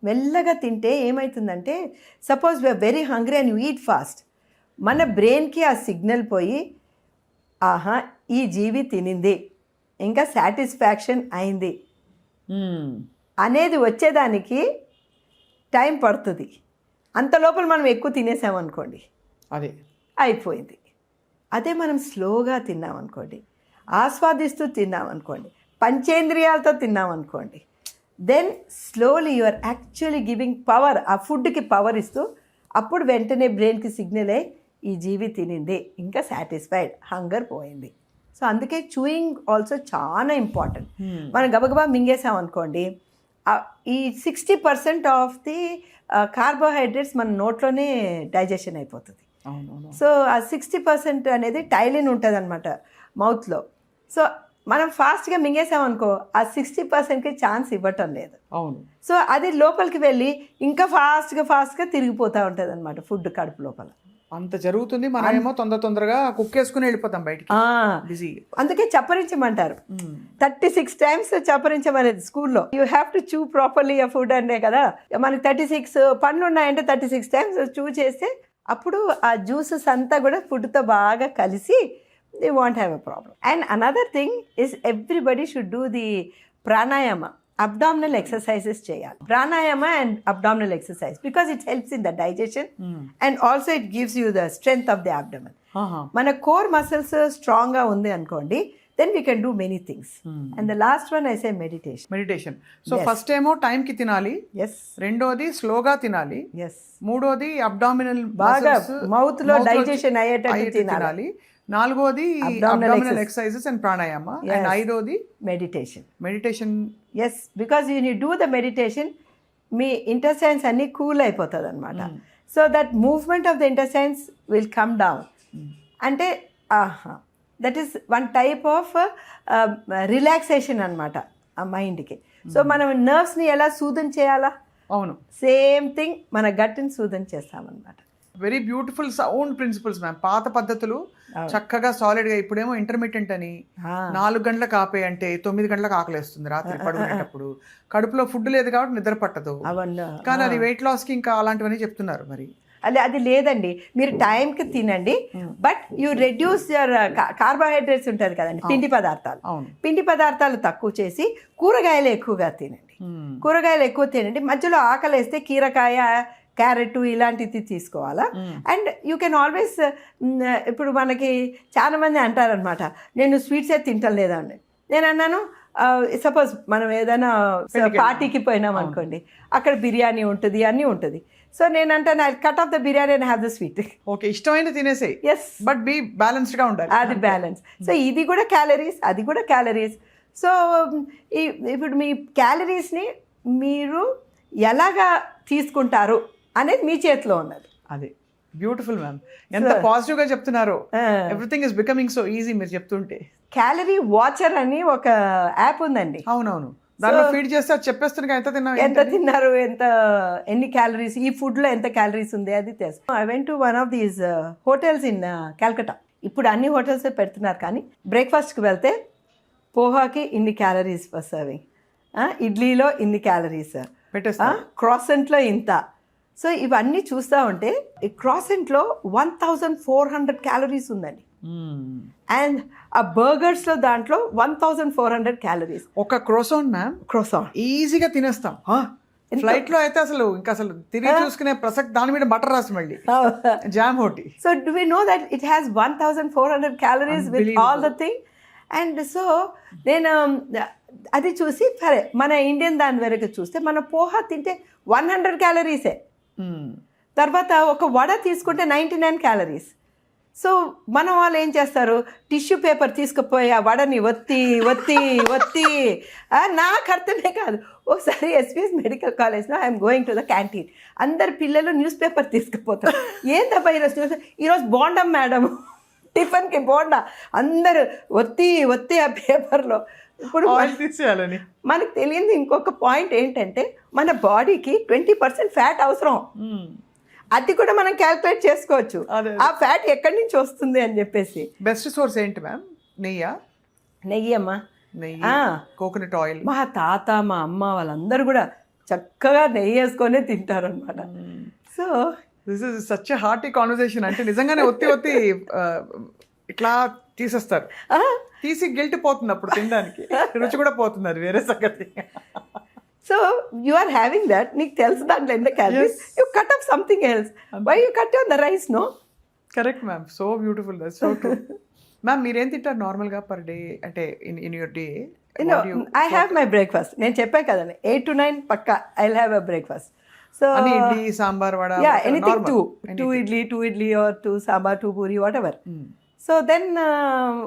మెల్లగా తింటే ఏమవుతుందంటే, suppose we are very hungry and you eat fast, మన బ్రెయిన్కి ఆ సిగ్నల్ పోయి ఆహా ఈ జీవి తినింది, ఇంకా సాటిస్ఫాక్షన్ అయింది అనేది వచ్చేదానికి టైం పడుతుంది. అంత లోపల మనం ఎక్కువ తినేసామనుకోండి, అదే అయిపోయింది. అదే మనం స్లోగా తిన్నామనుకోండి, ఆస్వాదిస్తూ తిన్నామనుకోండి, పంచేంద్రియాలతో తిన్నామనుకోండి, then slowly you are actually giving power, ఆ ఫుడ్కి పవర్ ఇస్తూ, అప్పుడు వెంటనే బ్రెయిన్కి సిగ్నల్ అయ్యి ఈ జీవి తినింది, ఇంకా సాటిస్ఫైడ్, హంగర్ పోయింది. సో అందుకే చూయింగ్ ఆల్సో చాలా ఇంపార్టెంట్. మనం గబగబా మింగేసాం అనుకోండి, ఈ 60% ఆఫ్ ది కార్బోహైడ్రేట్స్ మన నోట్లోనే డైజెషన్ అయిపోతుంది. సో ఆ 60% అనేది టైలిన్ ఉంటుంది అనమాట మౌత్లో. సో మనం ఫాస్ట్గా మింగేసామనుకో ఆ 60%కి ఛాన్స్ ఇవ్వటం లేదు. అవును. సో అది లోపలికి వెళ్ళి ఇంకా ఫాస్ట్గా తిరిగిపోతూ ఉంటుంది అనమాట ఫుడ్ కడుపు లోపల. అంత జరుగుతుంది. మనమేమో తొందరగా కుక్కేసుకుని వెళ్ళిపోతాం బయటికి బిజీ. అందుకే చప్పరించమంటారు. 36 times చప్పరించమనేది స్కూల్లో. You have to chew properly ఆ ఫుడ్ అంటే కదా. మనకి 36 పనులు ఉన్నాయంటే 36 times చూ చేస్తే అప్పుడు ఆ జ్యూసెస్ అంతా కూడా ఫుడ్తో బాగా కలిసి they won't have a problem. And another thing is everybody should do the pranayama, abdominal exercises cheyali. Pranayama and abdominal exercise because it helps in the digestion and also it gives you the strength of the abdomen. Mana core muscles strong ga undi ankondi, then we can do many things. And the last one I say meditation. So first ఏమో time కి తినాలి. Yes. రెండోది స్లోగా తినాలి. Yes. మూడోది abdominal బాగా mouth లో digestion అయ్యేటట్టు తినాలి. నాలుగోది abdominal exercises and pranayama. And ఐదోది meditation. Yes, because you do the meditation మీ ఇంటెస్టైన్స్ అన్ని కూల్ అయిపోతుంది అనమాట. So that movement of the intestines will come down. అంటే that is one type of relaxation అనమాట ఆ మైండ్కి. సో మనం నర్వ్స్ని ఎలా సూదన్ చేయాలా, అవును, సేమ్ థింగ్ మన గట్ని సూదన్ చేస్తామన్నమాట. Very beautiful sound principles ma'am. పాత పద్ధతులు చక్కగా సాలిడ్ గా. ఇప్పుడేమో ఇంటర్మీడియట్ అని 4 గంటలకు ఆపే అంటే 9 గంటలకు ఆకలేస్తుంది రాత్రి పడుకునేటప్పుడు. కడుపులో ఫుడ్ లేదు కాబట్టి నిద్ర పట్టదు. కానీ అది వెయిట్ లాస్ కి ఇంకా అలాంటివన్నీ చెప్తున్నారు. మరి అది లేదండి, మీరు టైంకి తినండి, but you reduce your carbohydrates ఉంటుంది కదండి, పిండి పదార్థాలు. పిండి పదార్థాలు తక్కువ చేసి కూరగాయలు ఎక్కువగా తినండి. కూరగాయలు ఎక్కువ తినండి. మధ్యలో ఆకలేస్తే కీరకాయ, క్యారెట్ ఇలాంటివి తీసుకోవాలా. అండ్ యూ కెన్ ఆల్వేస్, ఇప్పుడు మనకి చాలా మంది అంటారనమాట, నేను స్వీట్సే తింటాను లేదా అండి. నేను అన్నాను, సపోజ్ మనం ఏదైనా పార్టీకి పోయినాం అనుకోండి, అక్కడ బిర్యానీ ఉంటుంది, అన్నీ ఉంటుంది. సో నేను అంటాను, I cut off the biryani and have the sweet. Okay, ఇష్టమైన తినేసే. ఎస్, బట్ బీ బ్యాలెన్స్డ్ గా ఉండాలి. అది బ్యాలెన్స్. సో ఇది కూడా క్యాలరీస్, అది కూడా క్యాలరీస్. సో ఇప్పుడు మీ క్యాలరీస్ని మీరు ఎలాగా తీసుకుంటారు అనేది మీ చేతిలో ఉన్నది. అది బ్యూటిఫుల్ మ్యామ్. ఎంత పాజిటివ్ గా చెప్తున్నారు. Everything is becoming so easy మీరు చెప్తుంటే. క్యాలరీ వాచర్ అని ఒక యాప్ ఉందండి. అవునవును, దానిలో ఫీడ్ చేస్తే అది చెప్పేస్తున్నా ఎంత తిన్నారు, ఎన్ని క్యాలరీస్, ఈ ఫుడ్ లో ఎంత క్యాలరీస్ ఉంది అది తెలుసు. I went to one of these hotels in Calcutta. ఇప్పుడు అన్ని హోటల్స్ పెడుతున్నారు, కానీ బ్రేక్ఫాస్ట్కి వెళ్తే పోహాకి ఇన్ని క్యాలరీస్ ఫర్ సర్వింగ్, ఇడ్లీలో ఇన్ని క్యాలరీస్, క్రాసెంట్లో ఇంత. సో ఇవన్నీ చూస్తూ ఉంటే ఈ క్రాసెంట్లో 1400 క్యాలరీస్ ఉందండి. అండ్ ఆ బర్గర్స్లో దాంట్లో 1400 క్యాలరీస్. ఒక క్రోసాన్ మ్యామ్, క్రోసాన్ ఈజీగా తినేస్తాం. ఫ్లైట్ లో అయితే అసలు తిరిగి చూసుకునే ప్రసక్తి, దాని మీద బటర్ రాసి మళ్ళీ జామ్ హోటి. So do we know that it has 1400 calories with all the thing. And so నేను అది చూసి, సరే మన ఇండియన్ దాని వరకు చూస్తే మన పోహా తింటే 100 క్యాలరీసే. తర్వాత ఒక వడ తీసుకుంటే 99 క్యాలరీస్. సో మన వాళ్ళు ఏం చేస్తారు, టిష్యూ పేపర్ తీసుకుపోయి ఆ వడని ఒత్తి ఒత్తి ఒత్తి. నాకు అర్థమే కాదు. ఒకసారి ఎస్విఎస్ మెడికల్ కాలేజ్లో I'm going to the canteen, అందరు పిల్లలు న్యూస్ పేపర్ తీసుకుపోతారు. ఏందబ్బా ఈరోజు బోండం మేడం, టిఫిన్కి బోండా, అందరూ ఒత్తి ఒత్తి ఆ పేపర్లో. ఇప్పుడు తీసేయాలని మనకు తెలియదు. ఇంకొక పాయింట్ ఏంటంటే, మన బాడీకి 20% ఫ్యాట్ అవసరం. అది కూడా మనం క్యాల్కులేట్ చేసుకోవచ్చు, ఆ ఫ్యాట్ ఎక్కడి నుంచి వస్తుంది అని చెప్పేసి. బెస్ట్ సోర్స్ ఏంటి మ్యామ్? నెయ్యి అమ్మా, కోకోనట్ ఆయిల్. మా తాత, మా అమ్మ వాళ్ళందరూ కూడా చక్కగా నెయ్యి వేసుకొనే తింటారు అనమాట. So this is such a hearty conversation. అంటే నిజంగానే ఒత్తి ఒత్తి ఇట్లా తీసేస్తారు, తీసి గిల్ట్ పోతుంది అప్పుడు తినడానికి, రుచి కూడా పోతుంది, అది వేరే సంగతి. So you are having that, నీకు తెలుసు దాంట్లో ఎంత calories, you cut off something else, why you cut on the rice? No, correct ma'am, so beautiful, that's so true. Ma'am మీరేం తింటారు నార్మల్గా పర్ డే, అంటే in your day? I have my breakfast. నేను చెప్పాను కదండి, 8 to 9 పక్కా I have a breakfast. So idli, sambar, vada, yeah, anything, two idli or two sambar, two puri, whatever. So then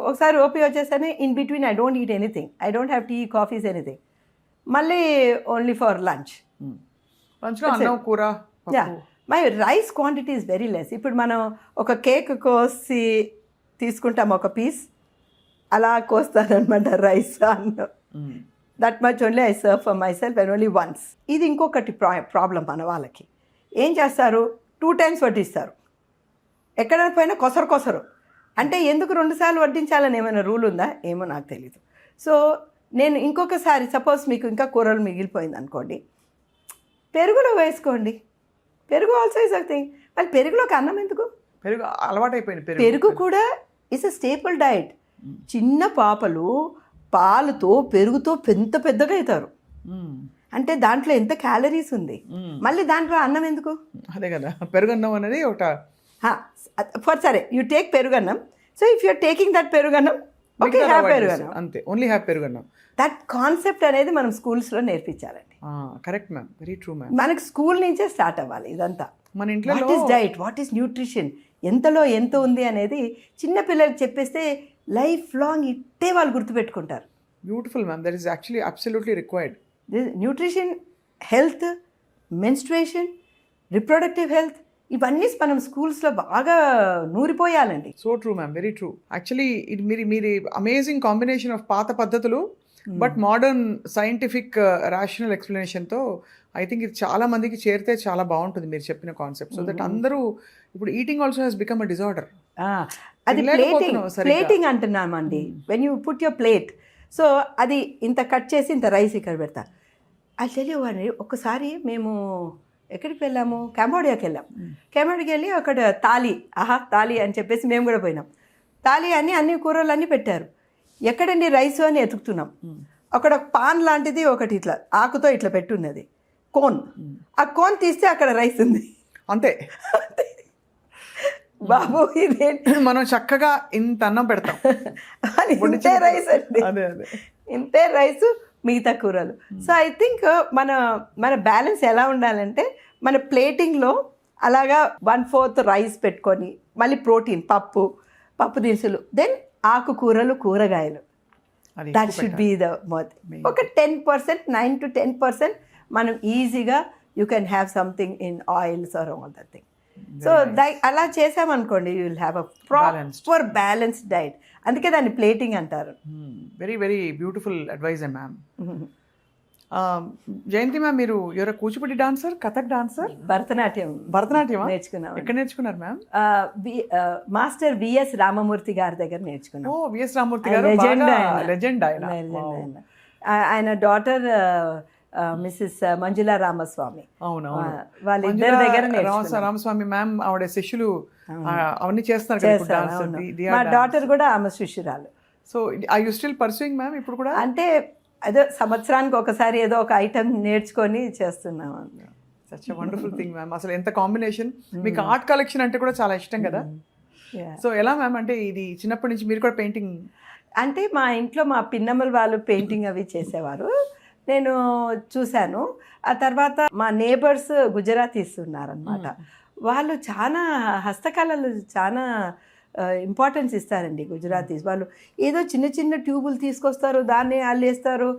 ఒకసారి OP వచ్చేసరి in between I don't eat anything, I don't have tea coffees anything, మళ్ళీ only for lunch. లంచ్లో అన్నం కూర yeah, my rice quantity is very less. ఇప్పుడు మనం ఒక cake కోసి తీసుకుంటాం ఒక పీస్, అలా కోస్తానమాట రైస్ అన్నం. That much only I serve for myself and only once. ఇది ఇంకొకటి ప్రాబ్లం మన వాళ్ళకి. ఏం చేస్తారు, 2 times వడ్డిస్తారు, ఎక్కడ పోయినా కొసరు. అంటే ఎందుకు 2 సార్లు వడ్డించాలని ఏమైనా రూల్ ఉందా ఏమో నాకు తెలీదు. సో నేను ఇంకొకసారి సపోజ్ మీకు ఇంకా కూరలు మిగిలిపోయింది అనుకోండి, పెరుగులో వేసుకోండి. పెరుగు ఆల్సో ఇస్ అ థింగ్. మళ్ళీ పెరుగులోకి అన్నం ఎందుకు? పెరుగు అలవాటైపోయింది. పెరుగు కూడా ఇస్ అ స్టేపుల్ డైట్. చిన్న పాపలు పాలుతో పెరుగుతో పెద్దగా అవుతారు. అంటే దాంట్లో ఎంత క్యాలరీస్ ఉంది, మళ్ళీ దాంట్లో అన్నం ఎందుకు? అదే కదా, పెరుగన్నం అనేది ఒకట. ఫర్ సరే యూ టేక్ పెరుగన్నం. So if you're taking that పెరుగన్నం, ఓకే, హ్యావ్ పెరుగన్నం, అంతే, ఓన్లీ హ్యావ్ పెరుగన్నం. దట్ కాన్సెప్ట్ అనేది మనం స్కూల్స్లో నేర్పించాలండి. Correct ma'am, very true ma'am. మనకి స్కూల్ నుంచే స్టార్ట్ అవ్వాలి ఇదంతా. మన ఇంట్లో what is diet, what is nutrition, ఎంతలో ఎంత ఉంది అనేది చిన్న పిల్లలకి చెప్పేస్తే లైఫ్ లాంగ్ ఇట్టే వాళ్ళు గుర్తుపెట్టుకుంటారు. Beautiful ma'am, that is actually absolutely required. Nutrition, health, menstruation, reproductive health, ఇవన్నీ మనం స్కూల్స్లో బాగా నూరిపోయాలండి. So true ma'am, very true. Actually ఇది మీరు అమేజింగ్ కాంబినేషన్ ఆఫ్ పాత పద్ధతులు బట్ మోడర్న్ సైంటిఫిక్ రేషనల్ ఎక్స్ప్లెనేషన్తో ఐ థింక్ ఇది చాలా మందికి చేరితే చాలా బాగుంటుంది మీరు చెప్పిన కాన్సెప్ట్. సో దట్ అందరూ ఇప్పుడు eating also has become a disorder. అది ప్లేటింగ్ అంటున్నామండి. When you put your plate, so అది ఇంత కట్ చేసి ఇంత రైస్ ఇక్కడ పెడతా. అది తెలియని ఒకసారి మేము ఎక్కడికి వెళ్ళాము, కంబోడియాకి వెళ్ళాం. కంబోడియాకి వెళ్ళి అక్కడ తాలి అని చెప్పేసి మేము కూడా పోయినాం. తాలి అని అన్ని కూరలు అన్నీ పెట్టారు. ఎక్కడండి రైస్ అని ఎతుకుతున్నాం. అక్కడ పాన్ లాంటిది ఒకటి ఇట్లా ఆకుతో ఇట్లా పెట్టున్నది, కోన్. ఆ కోన్ తీస్తే అక్కడ రైస్ ఉంది, అంతే. బాబు ఇదేంటి, మనం చక్కగా ఇంత అన్నం పెడతాం, ఇంతే రైస్ అండి, ఇంతే రైస్, మిగతా కూరలు. సో ఐ థింక్ మన బ్యాలెన్స్ ఎలా ఉండాలంటే మన ప్లేటింగ్లో అలాగా 1/4 రైస్ పెట్టుకొని, మళ్ళీ ప్రోటీన్, పప్పు దినుసులు, దెన్ ఆకుకూరలు, కూరగాయలు. దట్ షుడ్ బీ ద ఒక 10%, 9 to 10% మనం ఈజీగా you can have something in oils or all that thing. So అలా చేసామనుకోండి, you will have a proper balanced diet. అందుకే దాన్ని ప్లేటింగ్ అంటారు. Very very beautiful advice ma'am. Jayanthi ma'am, మీరు ఎవరో కూచిపూడి డాన్సర్, కథక్ డాన్సర్, భరతనాట్యం నేర్చుకున్నాం. ఎక్కడ నేర్చుకున్నారు మ్యామ్? మాస్టర్ విఎస్ రామమూర్తి గారి దగ్గర నేర్చుకున్నాం. ఓ, విఎస్ రామమూర్తి గారు లెజెండ్ ఆయన. ఆయన డాటర్ మిస్సెస్ మంజులా రామస్వామి. అవునవును, వాళ్ళిద్దరి దగ్గర రామస్వామి మ్యామ్ ఆవిడ శిష్యులు అవన్నీ చేస్తున్నారు. మా డాటర్ కూడా ఆమె శిష్యురాలు. So I you still pursuing ma'am ఇప్పుడు కూడా? అంటే ఏదో సంవత్సరానికి ఒకసారి ఏదో ఒక ఐటమ్ నేర్చుకొని చేస్తున్నాం. Such a wonderful thing ma'am. అసలు ఎంత కాంబినేషన్. మీకు ఆర్ట్ కలెక్షన్ అంటే కూడా చాలా ఇష్టం కదా. సో ఎలా మ్యామ్, అంటే ఇది చిన్నప్పటి నుంచి మీరు కూడా పెయింటింగ్? అంటే మా ఇంట్లో మా పిన్నమ్మల వాళ్ళు పెయింటింగ్ అవి చేసేవారు, నేను చూశాను. ఆ తర్వాత మా నేబర్స్ గుజరాతీస్ ఉన్నారనమాట. వాళ్ళు చాలా హస్తకళలు చాలా ఇంపార్టెన్స్ ఇస్తారండి గుజరాతీస్. వాళ్ళు ఏదో చిన్న చిన్న ట్యూబులు తీసుకొస్తారు, దాన్ని అల్లేస్తారు,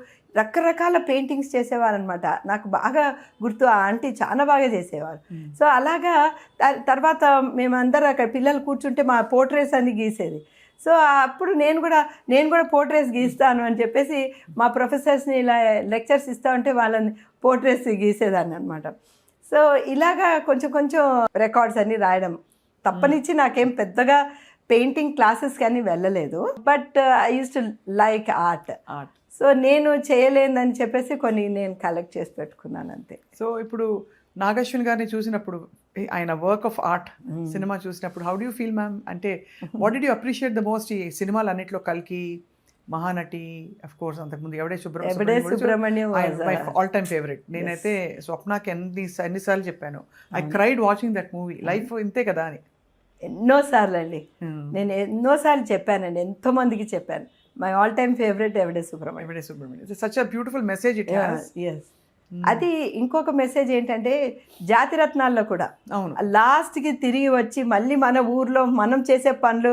రకరకాల పెయింటింగ్స్ చేసేవారనమాట. నాకు బాగా గుర్తు, ఆ ఆంటీ చాలా బాగా చేసేవారు. సో అలాగా తర్వాత మేమందరం అక్కడ పిల్లలు కూర్చుంటే మా పోర్ట్రేట్స్ అన్ని గీసేది. సో అప్పుడు నేను కూడా పోర్ట్రేట్స్ గీస్తాను అని చెప్పేసి మా ప్రొఫెసర్స్ని ఇలా లెక్చర్స్ ఇస్తూ ఉంటే వాళ్ళని పోర్ట్రేట్స్ గీసేదాన్ని అనమాట. సో ఇలాగా కొంచెం కొంచెం రికార్డ్స్ అన్నీ రాయడం తప్పనిచ్చి నాకేం పెద్దగా పెయింటింగ్ క్లాసెస్ కానీ వెళ్ళలేదు. But I use to like art. So నేను చేయలేదని చెప్పేసి కొన్ని నేను కలెక్ట్ చేసి పెట్టుకున్నాను అంతే. సో ఇప్పుడు నాగశ్విన్ గారిని చూసినప్పుడు, ఆయన వర్క్ ఆఫ్ ఆర్ట్ సినిమా చూసినప్పుడు how do you feel ma'am? అంటే what did you appreciate the most ఈ సినిమాలు అన్నింటిలో? కల్కి, మహానటి, అఫ్ కోర్స్ అంతకుముందు Yevade Subramanyam my all time favourite. నేనైతే స్వప్నకి ఎన్నిసార్లు చెప్పాను, I cried watching that movie. Life ఇంతే కదా అని ఎన్నోసార్లు అండి నేను ఎన్నోసార్లు చెప్పానండి, ఎంతో మందికి చెప్పాను. My all time favourite Yevade Subrahmanyam. Such a beautiful message it has. yes. అది ఇంకొక మెసేజ్ ఏంటంటే జాతిరత్నాల్లో కూడా లాస్ట్కి తిరిగి వచ్చి మళ్ళీ మన ఊర్లో మనం చేసే పనులు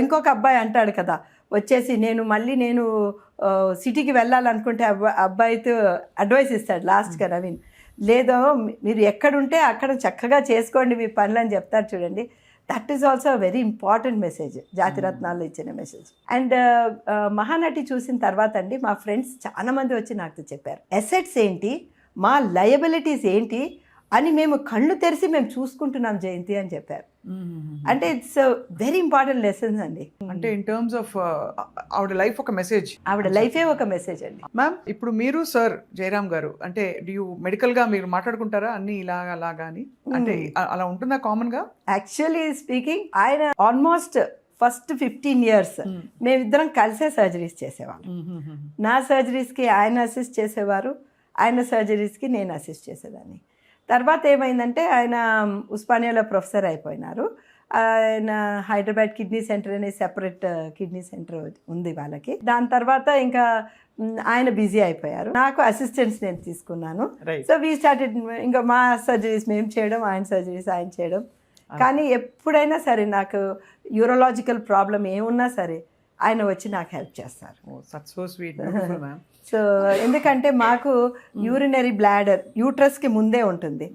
ఇంకొక అబ్బాయి అంటాడు కదా వచ్చేసి నేను సిటీకి వెళ్ళాలనుకుంటే అబ్బాయితో అడ్వైస్ ఇస్తాడు లాస్ట్గా నవీన్, లేదో మీరు ఎక్కడుంటే అక్కడ చక్కగా చేసుకోండి మీ పనులు అని చెప్తారు చూడండి. That is also very important message, జాతిరత్నాల్లో ఇచ్చిన మెసేజ్. అండ్ మహానటి చూసిన తర్వాత అండి మా ఫ్రెండ్స్ చాలామంది వచ్చి నాకు చెప్పారు అసెట్స్ ఏంటి, మా లయబిలిటీస్ ఏంటి అని మేము కళ్ళు తెరిచి మేము చూసుకుంటున్నాం జయంతి అని చెప్పారు. అంటే ఇట్స్ వెరీ ఇంపార్టెంట్ లెసన్స్ అండి. అంటే ఇన్ టర్మ్స్ ఆఫ్ ఆవిడ లైఫ్ ఒక మెసేజ్, ఆవిడ లైఫే ఒక మెసేజ్ అండి. మ్యామ్ ఇప్పుడు మీరు సార్ జయరామ్ గారు అంటే మెడికల్ గా మీరు మాట్లాడుకుంటారా అన్ని అలాగా అని, అంటే అలా ఉంటుందా కామన్ గా? యాక్చువల్లీ స్పీకింగ్ ఆయన ఆల్మోస్ట్ ఫస్ట్ 15 years మేమిద్దరం కలిసే సర్జరీస్ చేసేవాళ్ళం. నా సర్జరీస్కి ఆయన అసిస్ట్ చేసేవారు, ఆయన సర్జరీస్కి నేను అసిస్ట్ చేసేదాన్ని. తర్వాత ఏమైందంటే ఆయన ఉస్మానియాలో ప్రొఫెసర్ అయిపోయినారు. ఆయన హైదరాబాద్ కిడ్నీ సెంటర్ అనే సెపరేట్ కిడ్నీ సెంటర్ ఉంది వాళ్ళకి. దాని తర్వాత ఇంకా ఆయన బిజీ అయిపోయారు, నాకు అసిస్టెంట్స్ నేను తీసుకున్నాను. సో వీ స్టార్టెడ్ ఇంకా మా సర్జరీస్ మేము చేయడం, ఆయన సర్జరీస్ ఆయన చేయడం. కానీ ఎప్పుడైనా సరే నాకు యూరోలాజికల్ ప్రాబ్లం ఏమున్నా సరే ఆయన వచ్చి నాకు హెల్ప్ చేస్తారు. సో ఎందుకంటే మాకు యూరినరీ బ్లాడర్ యూట్రస్కి ముందే ఉంటుంది,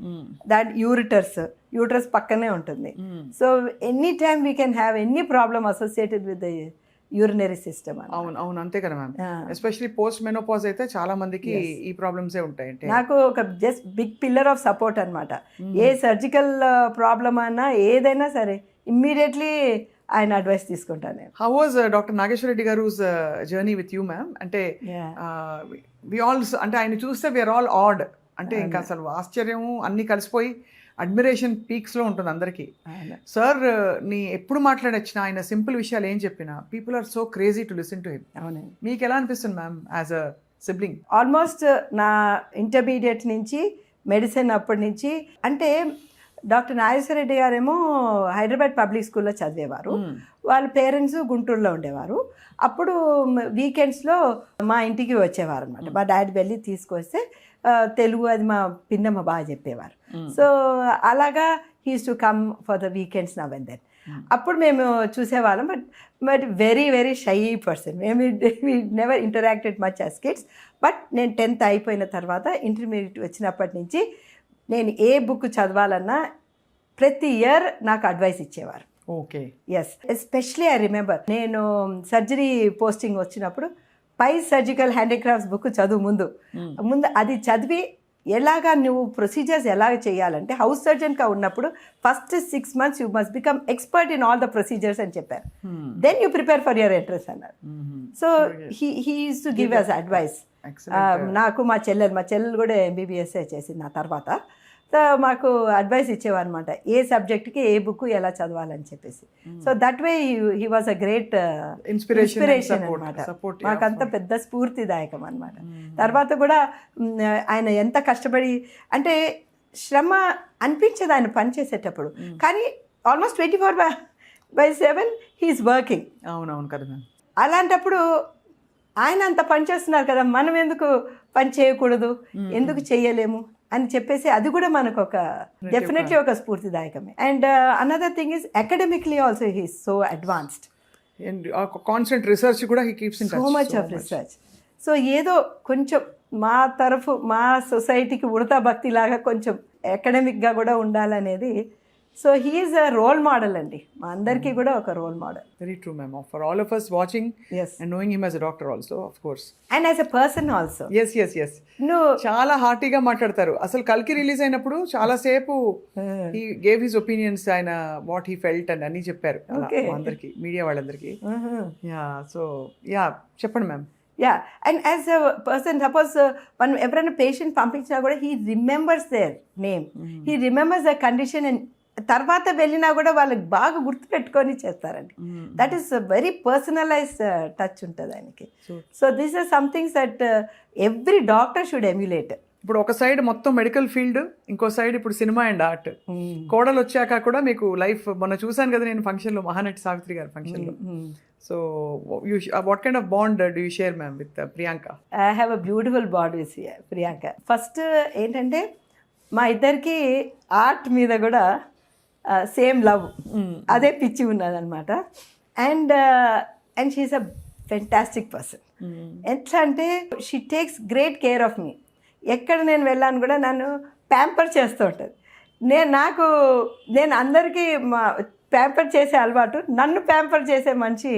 దాట్ యూట్రస్ పక్కనే ఉంటుంది. So any time we can have any problem associated with the urinary system. అవును అంతే కదా మ్యామ్, ఎస్పెషల్లీ పోస్ట్ మెనోపాజ్ అయితే చాలా మందికి ఈ ప్రాబ్లమ్సే ఉంటాయి. నాకు ఒక just big pillar of support అనమాట. ఏ సర్జికల్ ప్రాబ్లమ్ అన్నా ఏదైనా సరే ఇమ్మీడియట్లీ ఆయన అడ్వైస్ తీసుకుంటాను నేను. How was doctor Nageshwara Reddy గారుస్ జర్నీ విత్ యూ మ్యామ్? అంటే వి ఆల్ అంటే ఆయన చూస్తే వీఆర్ ఆల్ ఆడ్, అంటే ఇంకా అసలు ఆశ్చర్యము అన్నీ కలిసిపోయి అడ్మిరేషన్ పీక్స్లో ఉంటుంది అందరికీ. సార్ నీ ఎప్పుడు మాట్లాడొచ్చినా ఆయన సింపుల్ విషయాలు ఏం చెప్పినా people are so crazy to listen to him. అవునండి. మీకు ఎలా అనిపిస్తుంది ma'am as a sibling? Almost నా ఇంటర్మీడియట్ నుంచి మెడిసిన్ అప్పటి నుంచి, అంటే డాక్టర్ నాగేశ్వర రెడ్డి గారేమో హైదరాబాద్ పబ్లిక్ స్కూల్లో చదివేవారు, వాళ్ళ పేరెంట్స్ గుంటూరులో ఉండేవారు. అప్పుడు వీకెండ్స్లో మా ఇంటికి వచ్చేవారు అనమాట. మా డాడీ వెళ్ళి తీసుకొస్తే తెలుగు అది మా పిన్నమ్మ బాగా చెప్పేవారు. సో అలాగా he's to come for the weekends now and then. అప్పుడు మేము చూసేవాళ్ళం, but very very shy person. మేము never interacted much as kids. But నేను 10th అయిపోయిన తర్వాత ఇంటర్మీడియట్ వచ్చినప్పటి నుంచి నేను ఏ బుక్ చదవాలన్నా ప్రతి ఇయర్ నాకు అడ్వైస్ ఇచ్చేవారు. Okay, yes. Especially I remember నేను సర్జరీ పోస్టింగ్ వచ్చినప్పుడు పై సర్జికల్ హ్యాండీక్రాఫ్ట్స్ బుక్ చదువు ముందు అది చదివి ఎలాగా నువ్వు ప్రొసీజర్స్ ఎలాగ చేయాలంటే హౌస్ సర్జన్గా ఉన్నప్పుడు first 6 months you must become expert in all the procedures అని చెప్పారు. Then you prepare for your entrance అన్నారు. So he used to give us advice. నాకు మా చెల్లెలు కూడా MBBS చేసింది నా తర్వాత. సో మాకు అడ్వైస్ ఇచ్చేవారు అనమాట, ఏ సబ్జెక్ట్కి ఏ బుక్ ఎలా చదవాలని చెప్పేసి. So that way he was a great inspiration అనమాట. మాకంత పెద్ద స్ఫూర్తిదాయకం అనమాట. తర్వాత కూడా ఆయన ఎంత కష్టపడి, అంటే శ్రమ అనిపించేది ఆయన పని చేసేటప్పుడు, కానీ ఆల్మోస్ట్ 24/7 హీఈస్ వర్కింగ్. అవునవును కదా. అలాంటప్పుడు ఆయన అంత పని చేస్తున్నారు కదా, మనం ఎందుకు పని చేయకూడదు, ఎందుకు చేయలేము అని చెప్పేసి అది కూడా మనకు ఒక డెఫినెట్లీ ఒక స్ఫూర్తిదాయకమే. And another thing is academically also he is so advanced. Constant research కూడా he keeps in touch, so much of research. So ఏదో కొంచెం మా సొసైటీకి ఉడతా భక్తి లాగా కొంచెం అకాడమిక్గా కూడా ఉండాలనేది. So he is a role model అండి, మా అందరికీ కూడా ఒక role model. Very true ma'am, for all of us watching and knowing him as a doctor also, of course, and as a person also. yes no, చాలా హార్టీగా మాట్లాడతారు. అసలు కల్కి release అయినప్పుడు చాలా సేపు he gave his opinions, ఆయన what he felt and అన్ని చెప్పారు అందరికి, మీడియా వాళ్ళందరికీ. చెప్పండి ma'am. And as a person, suppose మనం ఎవరైనా పేషెంట్ పంపించినా కూడా he remembers their name, he remembers the condition, and తర్వాత వెళ్ళినా కూడా వాళ్ళకి బాగా గుర్తుపెట్టుకొని చేస్తారండి. That is very personalised touch ఉంటుంది ఆయనకి. So this are somethings that every doctor should emulate. ఇప్పుడు ఒక సైడ్ మొత్తం మెడికల్ ఫీల్డ్, ఇంకో సైడ్ ఇప్పుడు సినిమా అండ్ ఆర్ట్. కోడలు వచ్చాక కూడా మీకు లైఫ్, మొన్న చూసాను కదా నేను ఫంక్షన్లో, మహానటి సావిత్రి గారి ఫంక్షన్లో. So what kind of bond do you share ma'am with Priyanka? I have a beautiful bond with Priyanka. First ఏంటంటే మా ఇద్దరికి ఆర్ట్ మీద కూడా సేమ్ లవ్, అదే పిచ్చి ఉన్నదనమాట. And she's a fantastic person. ఎట్లా అంటే she takes great care of me. ఎక్కడ నేను వెళ్ళాను కూడా నన్ను ప్యాంపర్ చేస్తూ ఉంటుంది. నేను అందరికీ ప్యాంపర్ చేసే అలవాటు, నన్ను ప్యాంపర్ చేసే మనిషి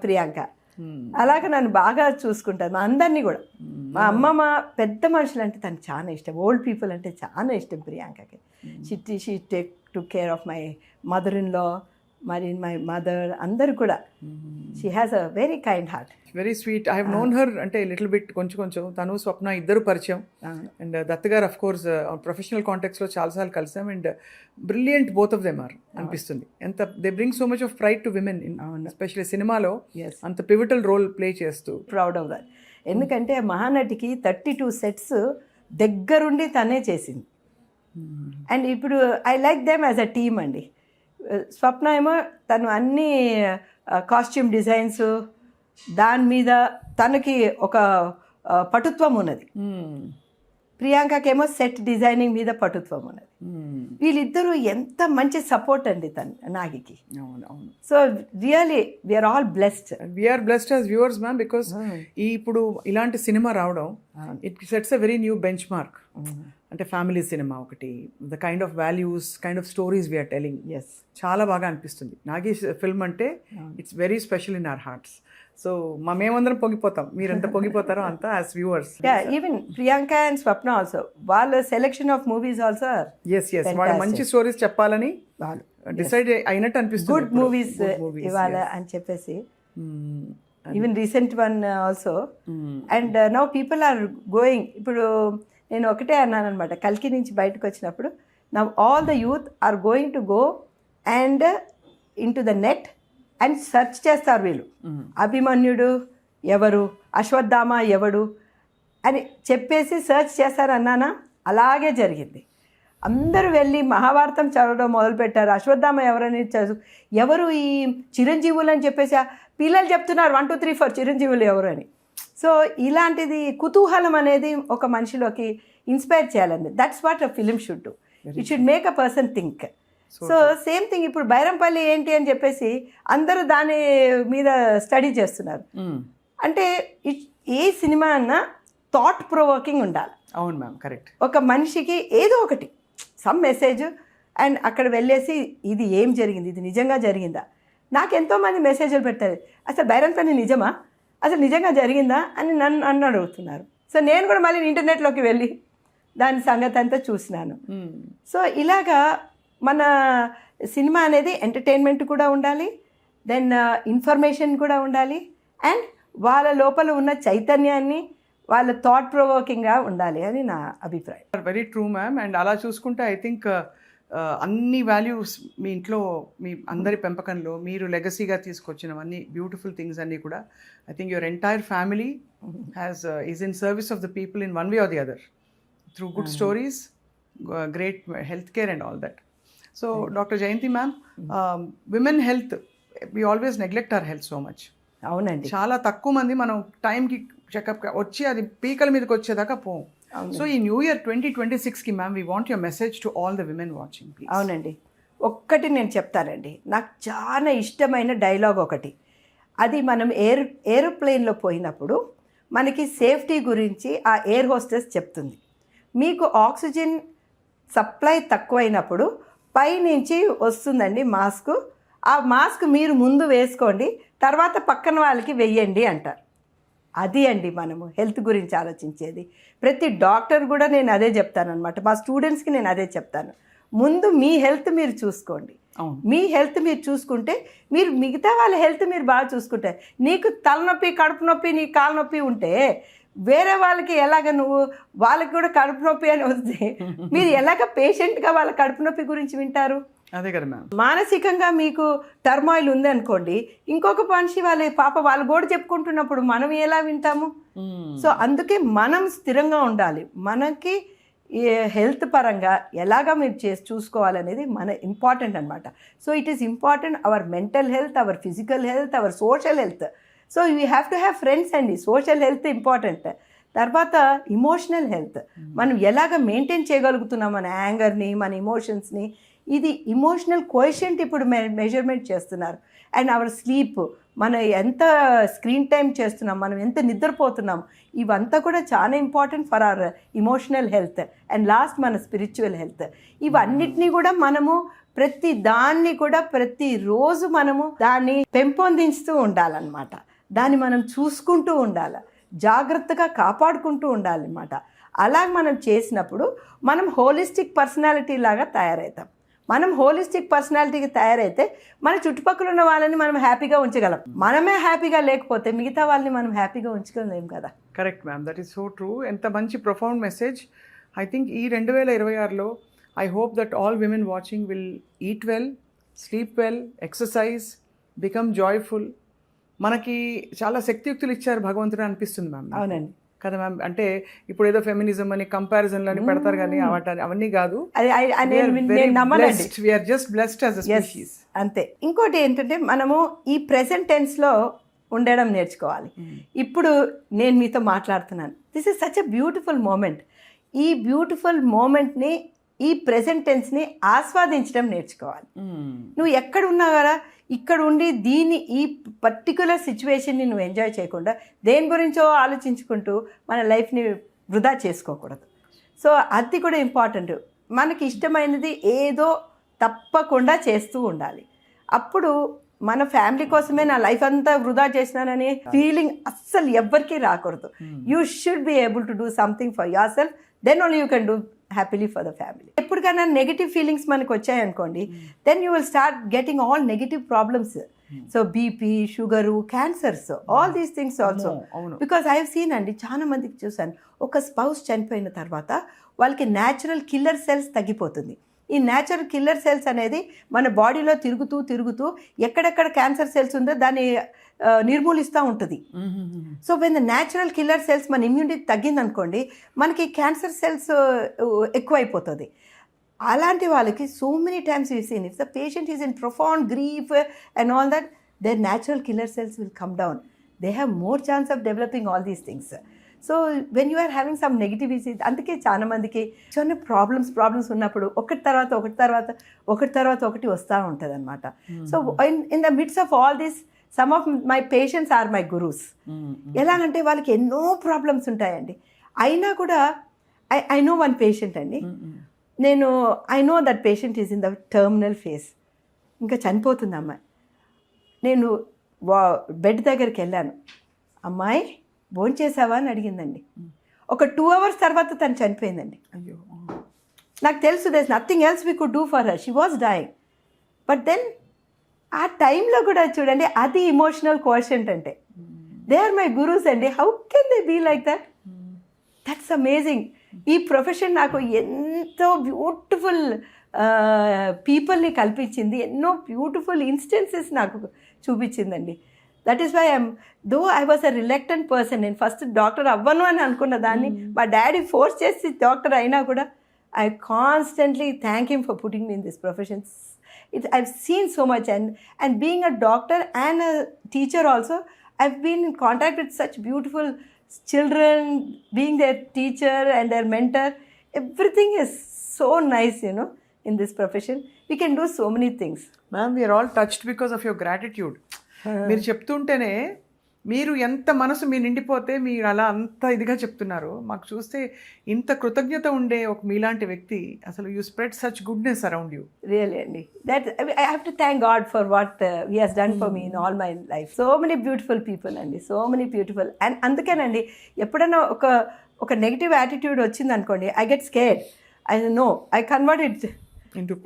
ప్రియాంక. అలాగే నన్ను బాగా చూసుకుంటాను, మా అందరినీ కూడా. మా అమ్మమ్మ పెద్ద మనుషులు అంటే తనకు చాలా ఇష్టం, ఓల్డ్ పీపుల్ అంటే చాలా ఇష్టం ప్రియాంకకి. She take to care of my mother in law, మరి మై మదర్, అందరు కూడా. She has a very kind heart, very sweet. I have known her అంటే లిటిల్ బిట్, కొంచెం. తను స్వప్న ఇద్దరు పరిచయం. అండ్ దత్ గారు అఫ్ కోర్స్ ప్రొఫెషనల్ కాంటాక్ట్స్లో చాలాసార్లు కలిసాం. And brilliant both of them are అనిపిస్తుంది. ఎంత they bring so much of pride to women, especially సినిమాలో అంత పివిటల్ రోల్ ప్లే చేస్తూ. Proud of that. ఎందుకంటే మహానటికి 32 సెట్స్ దగ్గరుండి తనే చేసింది. అండ్ ఇప్పుడు I like them as a team అండి. స్వప్న ఏమో తను అన్ని కాస్ట్యూమ్ డిజైన్స్ దాని మీద తనకి ఒక పటుత్వం ఉన్నది. ప్రియాంకకేమో సెట్ డిజైనింగ్ మీద పటుత్వం ఉన్నది. వీళ్ళిద్దరూ ఎంత మంచి సపోర్ట్ అండి నాగికి. So really we are all blessed. We are blessed as viewers ma'am, because ఇప్పుడు ఇలాంటి సినిమా రావడం it sets a very new benchmark. అంటే ఫ్యామిలీ సినిమా ఒకటి, the kind of values, kind of stories we are telling. Yes, చాలా బాగా అనిపిస్తుంది. Nagesh film అంటే it's very special in our hearts. So మేమందరం పొంగిపోతాం, మీరు ఎంత పొంగిపోతారో అంత as viewers. Even Priyanka and Swapna also, వాళ్ళ selection of movies also yes వాళ్ళు మంచి స్టోరీస్ చెప్పాలని డిసైడ్ అయినట్టు అనిపిస్తుంది. గుడ్ మూవీస్ ఇవాళ అని చెప్పేసి. Even recent one also. And now people are going. ఇప్పుడు నేను ఒకటే అన్నాను అనమాట, కల్కి నుంచి బయటకు వచ్చినప్పుడు, now all the youth are going to go and into the net and search చేస్తారు వీళ్ళు. అభిమన్యుడు ఎవరు, అశ్వత్థామ ఎవడు అని చెప్పేసి సెర్చ్ చేస్తారు అన్నానా, అలాగే జరిగింది. అందరూ వెళ్ళి మహాభారతం చదవడం మొదలుపెట్టారు. అశ్వత్థామ ఎవరని ఎవరు ఈ చిరంజీవులు అని చెప్పేసి పిల్లలు చెప్తున్నారు 1 2 3 4 చిరంజీవులు ఎవరు అని. సో ఇలాంటిది కుతూహలం అనేది ఒక మనిషిలోకి ఇన్స్పైర్ చేయాలండి. That's what a film should do. It should make a person think. So same thing ఇప్పుడు బైరంపల్లి ఏంటి అని చెప్పేసి అందరూ దాని మీద స్టడీ చేస్తున్నారు. అంటే ఏ సినిమా అన్నా థాట్ ప్రొవోకింగ్ ఉండాలి. అవును మ్యామ్, కరెక్ట్. ఒక మనిషికి ఏదో ఒకటి సమ్ మెసేజ్, అండ్ అక్కడ వెళ్ళేసి ఇది ఏం జరిగింది, ఇది నిజంగా జరిగిందా. నాకు ఎంతోమంది మెసేజ్లు పెట్టారు, అసలు బైరంపల్లి నిజమా, అసలు నిజంగా జరిగిందా అని నన్ను అడుగుతున్నారు. సో నేను కూడా మళ్ళీ ఇంటర్నెట్లోకి వెళ్ళి దాని సంగతి అంతా చూసినాను. సో ఇలాగా మన సినిమా అనేది ఎంటర్టైన్మెంట్ కూడా ఉండాలి, దెన్ ఇన్ఫర్మేషన్ కూడా ఉండాలి, అండ్ వాళ్ళ లోపల ఉన్న చైతన్యాన్ని వాళ్ళ థాట్ ప్రొవోకింగ్గా ఉండాలి అని నా అభిప్రాయం. Very true ma'am. అండ్ అలా చూసుకుంటే ఐ థింక్ అన్ని వాల్యూస్ మీ ఇంట్లో, మీ అందరి పెంపకంలో మీరు లెగసీగా తీసుకొచ్చినవన్నీ బ్యూటిఫుల్ థింగ్స్ అన్నీ కూడా I think your entire family is in service of the people in one way or the other through good stories, great health care and all that. So doctor Jayanthi ma'am, women health, we always neglect our health so much. అవునండి, చాలా తక్కువ మంది మనం టైంకి checkup వచ్చి అది పీకల మీదకి వచ్చేదాకా పోం. సో ఈ న్యూ ఇయర్ 2026కి ma'am we want your message to all the women watching. అవునండి, ఒక్కటి నేను చెప్తానండి, నాకు చాలా ఇష్టమైన డైలాగ్ ఒకటి. అది మనం ఏరోప్లేన్లో పోయినప్పుడు మనకి సేఫ్టీ గురించి ఆ ఎయిర్ హోస్టెస్ చెప్తుంది. మీకు ఆక్సిజన్ సప్లై తక్కువైనప్పుడు పైనుంచి వస్తుందండి మాస్క్, ఆ మాస్క్ మీరు ముందు వేసుకోండి, తర్వాత పక్కన వాళ్ళకి వెయ్యండి అంటారు. అది అండి మనము హెల్త్ గురించి ఆలోచించేది. ప్రతి డాక్టర్ కూడా నేను అదే చెప్తాను అనమాట, మా స్టూడెంట్స్కి నేను అదే చెప్తాను. ముందు మీ హెల్త్ మీరు చూసుకోండి. మీ హెల్త్ మీరు చూసుకుంటే మీరు మిగతా వాళ్ళ హెల్త్ మీరు బాగా చూసుకుంటారు. నీకు తలనొప్పి, కడుపు నొప్పి, నీ కాలు నొప్పి ఉంటే వేరే వాళ్ళకి ఎలాగ నువ్వు వాళ్ళకి కూడా కడుపు నొప్పి అని వస్తే మీరు ఎలాగ పేషెంట్గా వాళ్ళ కడుపు నొప్పి గురించి వింటారు? అదే కదా మ్యామ్. మానసికంగా మీకు టర్మాయిల్ ఉంది అనుకోండి, ఇంకొక మనిషి వాళ్ళు కూడా చెప్పుకుంటున్నప్పుడు మనం ఎలా వింటాము? సో అందుకే మనం స్థిరంగా ఉండాలి. మనకి హెల్త్ పరంగా ఎలాగా మీరు చూసుకోవాలనేది మన ఇంపార్టెంట్ అనమాట. So it is important our mental health, our physical health, our social health. So you have to have friends అండి. Social health important. తర్వాత ఇమోషనల్ హెల్త్, మనం ఎలాగ మెయింటైన్ చేయగలుగుతున్నాం మన యాంగర్ని, మన ఇమోషన్స్ని, ఇది ఇమోషనల్ కోఎషియంట్ ఇప్పుడు మెజర్మెంట్ చేస్తున్నారు. అండ్ అవర్ స్లీప్, మనం ఎంత స్క్రీన్ టైం చేస్తున్నాం, మనం ఎంత నిద్రపోతున్నాం, ఇవంతా కూడా చాలా important for hour emotional health. And last మన స్పిరిచువల్ హెల్త్. ఇవన్నిటినీ కూడా మనము ప్రతి దాన్ని కూడా ప్రతిరోజు మనము దాన్ని పెంపొందిస్తూ ఉండాలన్నమాట. దాన్ని మనం చూసుకుంటూ ఉండాలి, జాగ్రత్తగా కాపాడుకుంటూ ఉండాలన్నమాట. అలా మనం చేసినప్పుడు మనం హోలిస్టిక్ పర్సనాలిటీ లాగా తయారవుతాం. మనం హోలిస్టిక్ పర్సనాలిటీకి తయారైతే మన చుట్టుపక్కల ఉన్న వాళ్ళని మనం హ్యాపీగా ఉంచగలం. మనమే హ్యాపీగా లేకపోతే మిగతా వాళ్ళని మనం హ్యాపీగా ఉంచుకోలేం కదా. Correct ma'am, that is so true. ఎంత మంచి ప్రొఫౌండ్ మెసేజ్. ఐ థింక్ ఈ 2026లో I hope that all women watching will eat well, sleep well, exercise, become joyful. మనకి చాలా శక్తియుక్తులు ఇచ్చారు భగవంతుడు అనిపిస్తుంది మ్యామ్. అవునండి కదా మ్యామ్. అంటే ఇప్పుడు ఏదో ఫెమినిజం అని కంపారిజన్లు అని పెడతారు కానీ అవన్నీ కాదు. We are just blessed as a species. అంతే. ఇంకోటి ఏంటంటే మనము ఈ ప్రెసెంట్ టెన్స్లో ఉండడం నేర్చుకోవాలి. ఇప్పుడు నేను మీతో మాట్లాడుతున్నాను, this is such a beautiful moment. ఈ బ్యూటిఫుల్ మూమెంట్ని, ఈ ప్రెసెంట్ టెన్స్ని ఆస్వాదించడం నేర్చుకోవాలి. నువ్వు ఎక్కడ ఉన్నా కదా, ఇక్కడ ఉండి ఈ పర్టికులర్ సిచ్యువేషన్ని నువ్వు ఎంజాయ్ చేయకుండా దేని గురించో ఆలోచించుకుంటూ మన లైఫ్ని వృధా చేసుకోకూడదు. సో అది కూడా ఇంపార్టెంట్. మనకి ఇష్టమైనది ఏదో తప్పకుండా చేస్తూ ఉండాలి. అప్పుడు మన ఫ్యామిలీ కోసమే నా లైఫ్ అంతా వృధా చేసినాననే ఫీలింగ్ అస్సలు ఎవ్వరికీ రాకూడదు. You should be able to do something for yourself, then only you can do happily for the family. ఎప్పటికైనా నెగిటివ్ ఫీలింగ్స్ మనకు వచ్చాయనుకోండి, then you will start getting all negative problems. So BP, sugar, cancers, all these things also. Because I have seen అండి, చాలా మందికి చూశాను, ఒక spouse చనిపోయిన తర్వాత వాళ్ళకి న్యాచురల్ కిల్లర్ సెల్స్ తగ్గిపోతుంది. ఈ న్యాచురల్ కిల్లర్ సెల్స్ అనేది మన బాడీలో తిరుగుతూ ఎక్కడెక్కడ క్యాన్సర్ సెల్స్ ఉందో దాన్ని నిర్మూలిస్తూ ఉంటుంది. So when the natural killer cells, మన ఇమ్యూనిటీ తగ్గిందనుకోండి, మనకి క్యాన్సర్ సెల్స్ ఎక్కువైపోతుంది. అలాంటి వాళ్ళకి so many times you seen, if the patient is in profound grief and all that, their natural killer cells will come down. They have more chance of developing all these things. So when you are having some negativity, అందుకే చాలా మందికి చాలా problems ఉన్నప్పుడు ఒకటి తర్వాత ఒకటి వస్తూ ఉంటుంది అనమాట. So in the mids of all this, some of my patients are my gurus. ఎలాగంటే వాళ్ళకి ఎన్నో ప్రాబ్లమ్స్ ఉంటాయండి, అయినా కూడా ఐ నో వన్ పేషెంట్ అండి, I know that patient is in the terminal phase, ఇంకా చనిపోతుంది అమ్మాయి. నేను బెడ్ దగ్గరికి వెళ్ళాను, అమ్మాయి భోంచేసావా అని అడిగిందండి. ఒక 2 hours తర్వాత తను చనిపోయిందండి. అయ్యో, నాకు తెలుసు there is nothing else we could do for her, she was dying. But then ఆ టైంలో కూడా చూడండి, అది ఇమోషనల్ కోషెంట్ అంటే. దే ఆర్ మై గురూస్ అండి. How can they be like that? That's amazing. ఈ ప్రొఫెషన్ నాకు ఎంతో బ్యూటిఫుల్ పీపుల్ని కల్పించింది, ఎన్నో బ్యూటిఫుల్ ఇన్స్టెన్సెస్ నాకు చూపించిందండి. That is why though I was a reluctant person. నేను ఫస్ట్ డాక్టర్ అవ్వను అని అనుకున్న దాన్ని మా డాడీ ఫోర్స్ చేసి డాక్టర్ అయినా కూడా I constantly thank him for putting me in this profession. I've seen so much, and being a doctor and a teacher also, I've been in contact with such beautiful children, being their teacher and their mentor. Everything is so nice, in this profession. We can do so many things. Ma'am, we are all touched because of your gratitude. మీరు చెప్తుంటేనే మీరు ఎంత మనసు మీ నిండిపోతే మీరు అలా అంత ఇదిగా చెప్తున్నారు. మాకు చూస్తే ఇంత కృతజ్ఞత ఉండే ఒక మీలాంటి వ్యక్తి, అసలు you spread such goodness around you. Really అండి, that I have to thank God for what he has done for me in all my life. So many beautiful people అండి, సో మెనీ బ్యూటిఫుల్. అండ్ అందుకేనండి, ఎప్పుడైనా ఒక negative attitude వచ్చింది అనుకోండి, I get scared. I convert it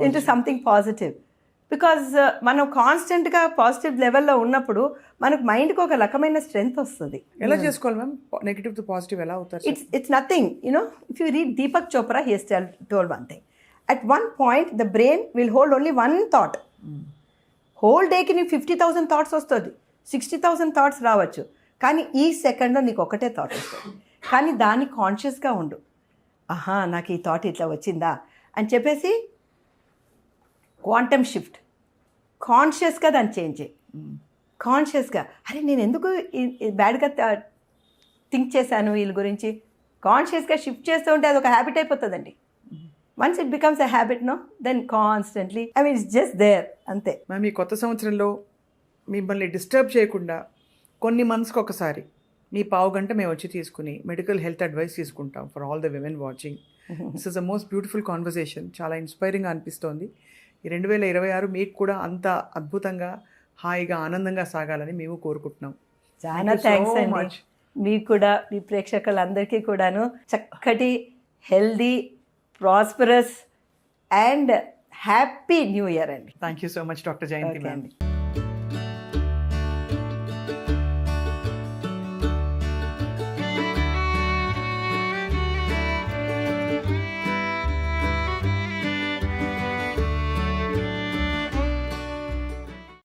into something positive. Because మనం కాన్స్టెంట్గా positive లెవెల్లో ఉన్నప్పుడు మనకు మైండ్కి ఒక రకమైన స్ట్రెంగ్త్ వస్తుంది. ఎలా చేసుకోవాలి మ్యామ్ నెగిటివ్ టు పాజిటివ్ ఎలా అవుతారు? It's nothing, if you read Deepak Chopra, he has told one thing. At one point the brain will hold only one thought. Whole dayకి నీకు 50,000 థాట్స్ వస్తుంది, 60,000 థాట్స్ రావచ్చు, కానీ ఈ సెకండ్లో నీకు ఒకటే థాట్ వస్తుంది. కానీ దాన్ని కాన్షియస్గా ఉండు, ఆహా నాకు ఈ థాట్ ఇట్లా వచ్చిందా అని చెప్పేసి క్వాంటమ్ షిఫ్ట్, కాన్షియస్గా దాన్ని చేంజ్ చేయి. కాన్షియస్గా, అరే నేను ఎందుకు బ్యాడ్గా థింక్ చేశాను వీళ్ళ గురించి, కాన్షియస్గా షిఫ్ట్ చేస్తూ ఉంటే అది ఒక హ్యాబిట్ అయిపోతుందండి. Once it becomes a habit no then constantly I mean it's just there అంతే. మ్యామ్ ఈ కొత్త సంవత్సరంలో మిమ్మల్ని డిస్టర్బ్ చేయకుండా కొన్ని మంత్స్కి ఒకసారి మీ పావు గంట మేము వచ్చి తీసుకుని మెడికల్ హెల్త్ అడ్వైస్ తీసుకుంటాం for all the women watching. This is the most beautiful conversation. చాలా ఇన్స్పైరింగ్గా అనిపిస్తోంది. ఈ 2026 మీకు కూడా అంత అద్భుతంగా హాయిగా ఆనందంగా సాగాలని మేము కోరుకుంటున్నాం. చాలా థ్యాంక్స్ అండి. మీకు కూడా మీ ప్రేక్షకులందరికీ కూడాను చక్కటి healthy prosperous and happy new year అండి. Thank you so much doctor Jayanthi okay ma'am. అండి.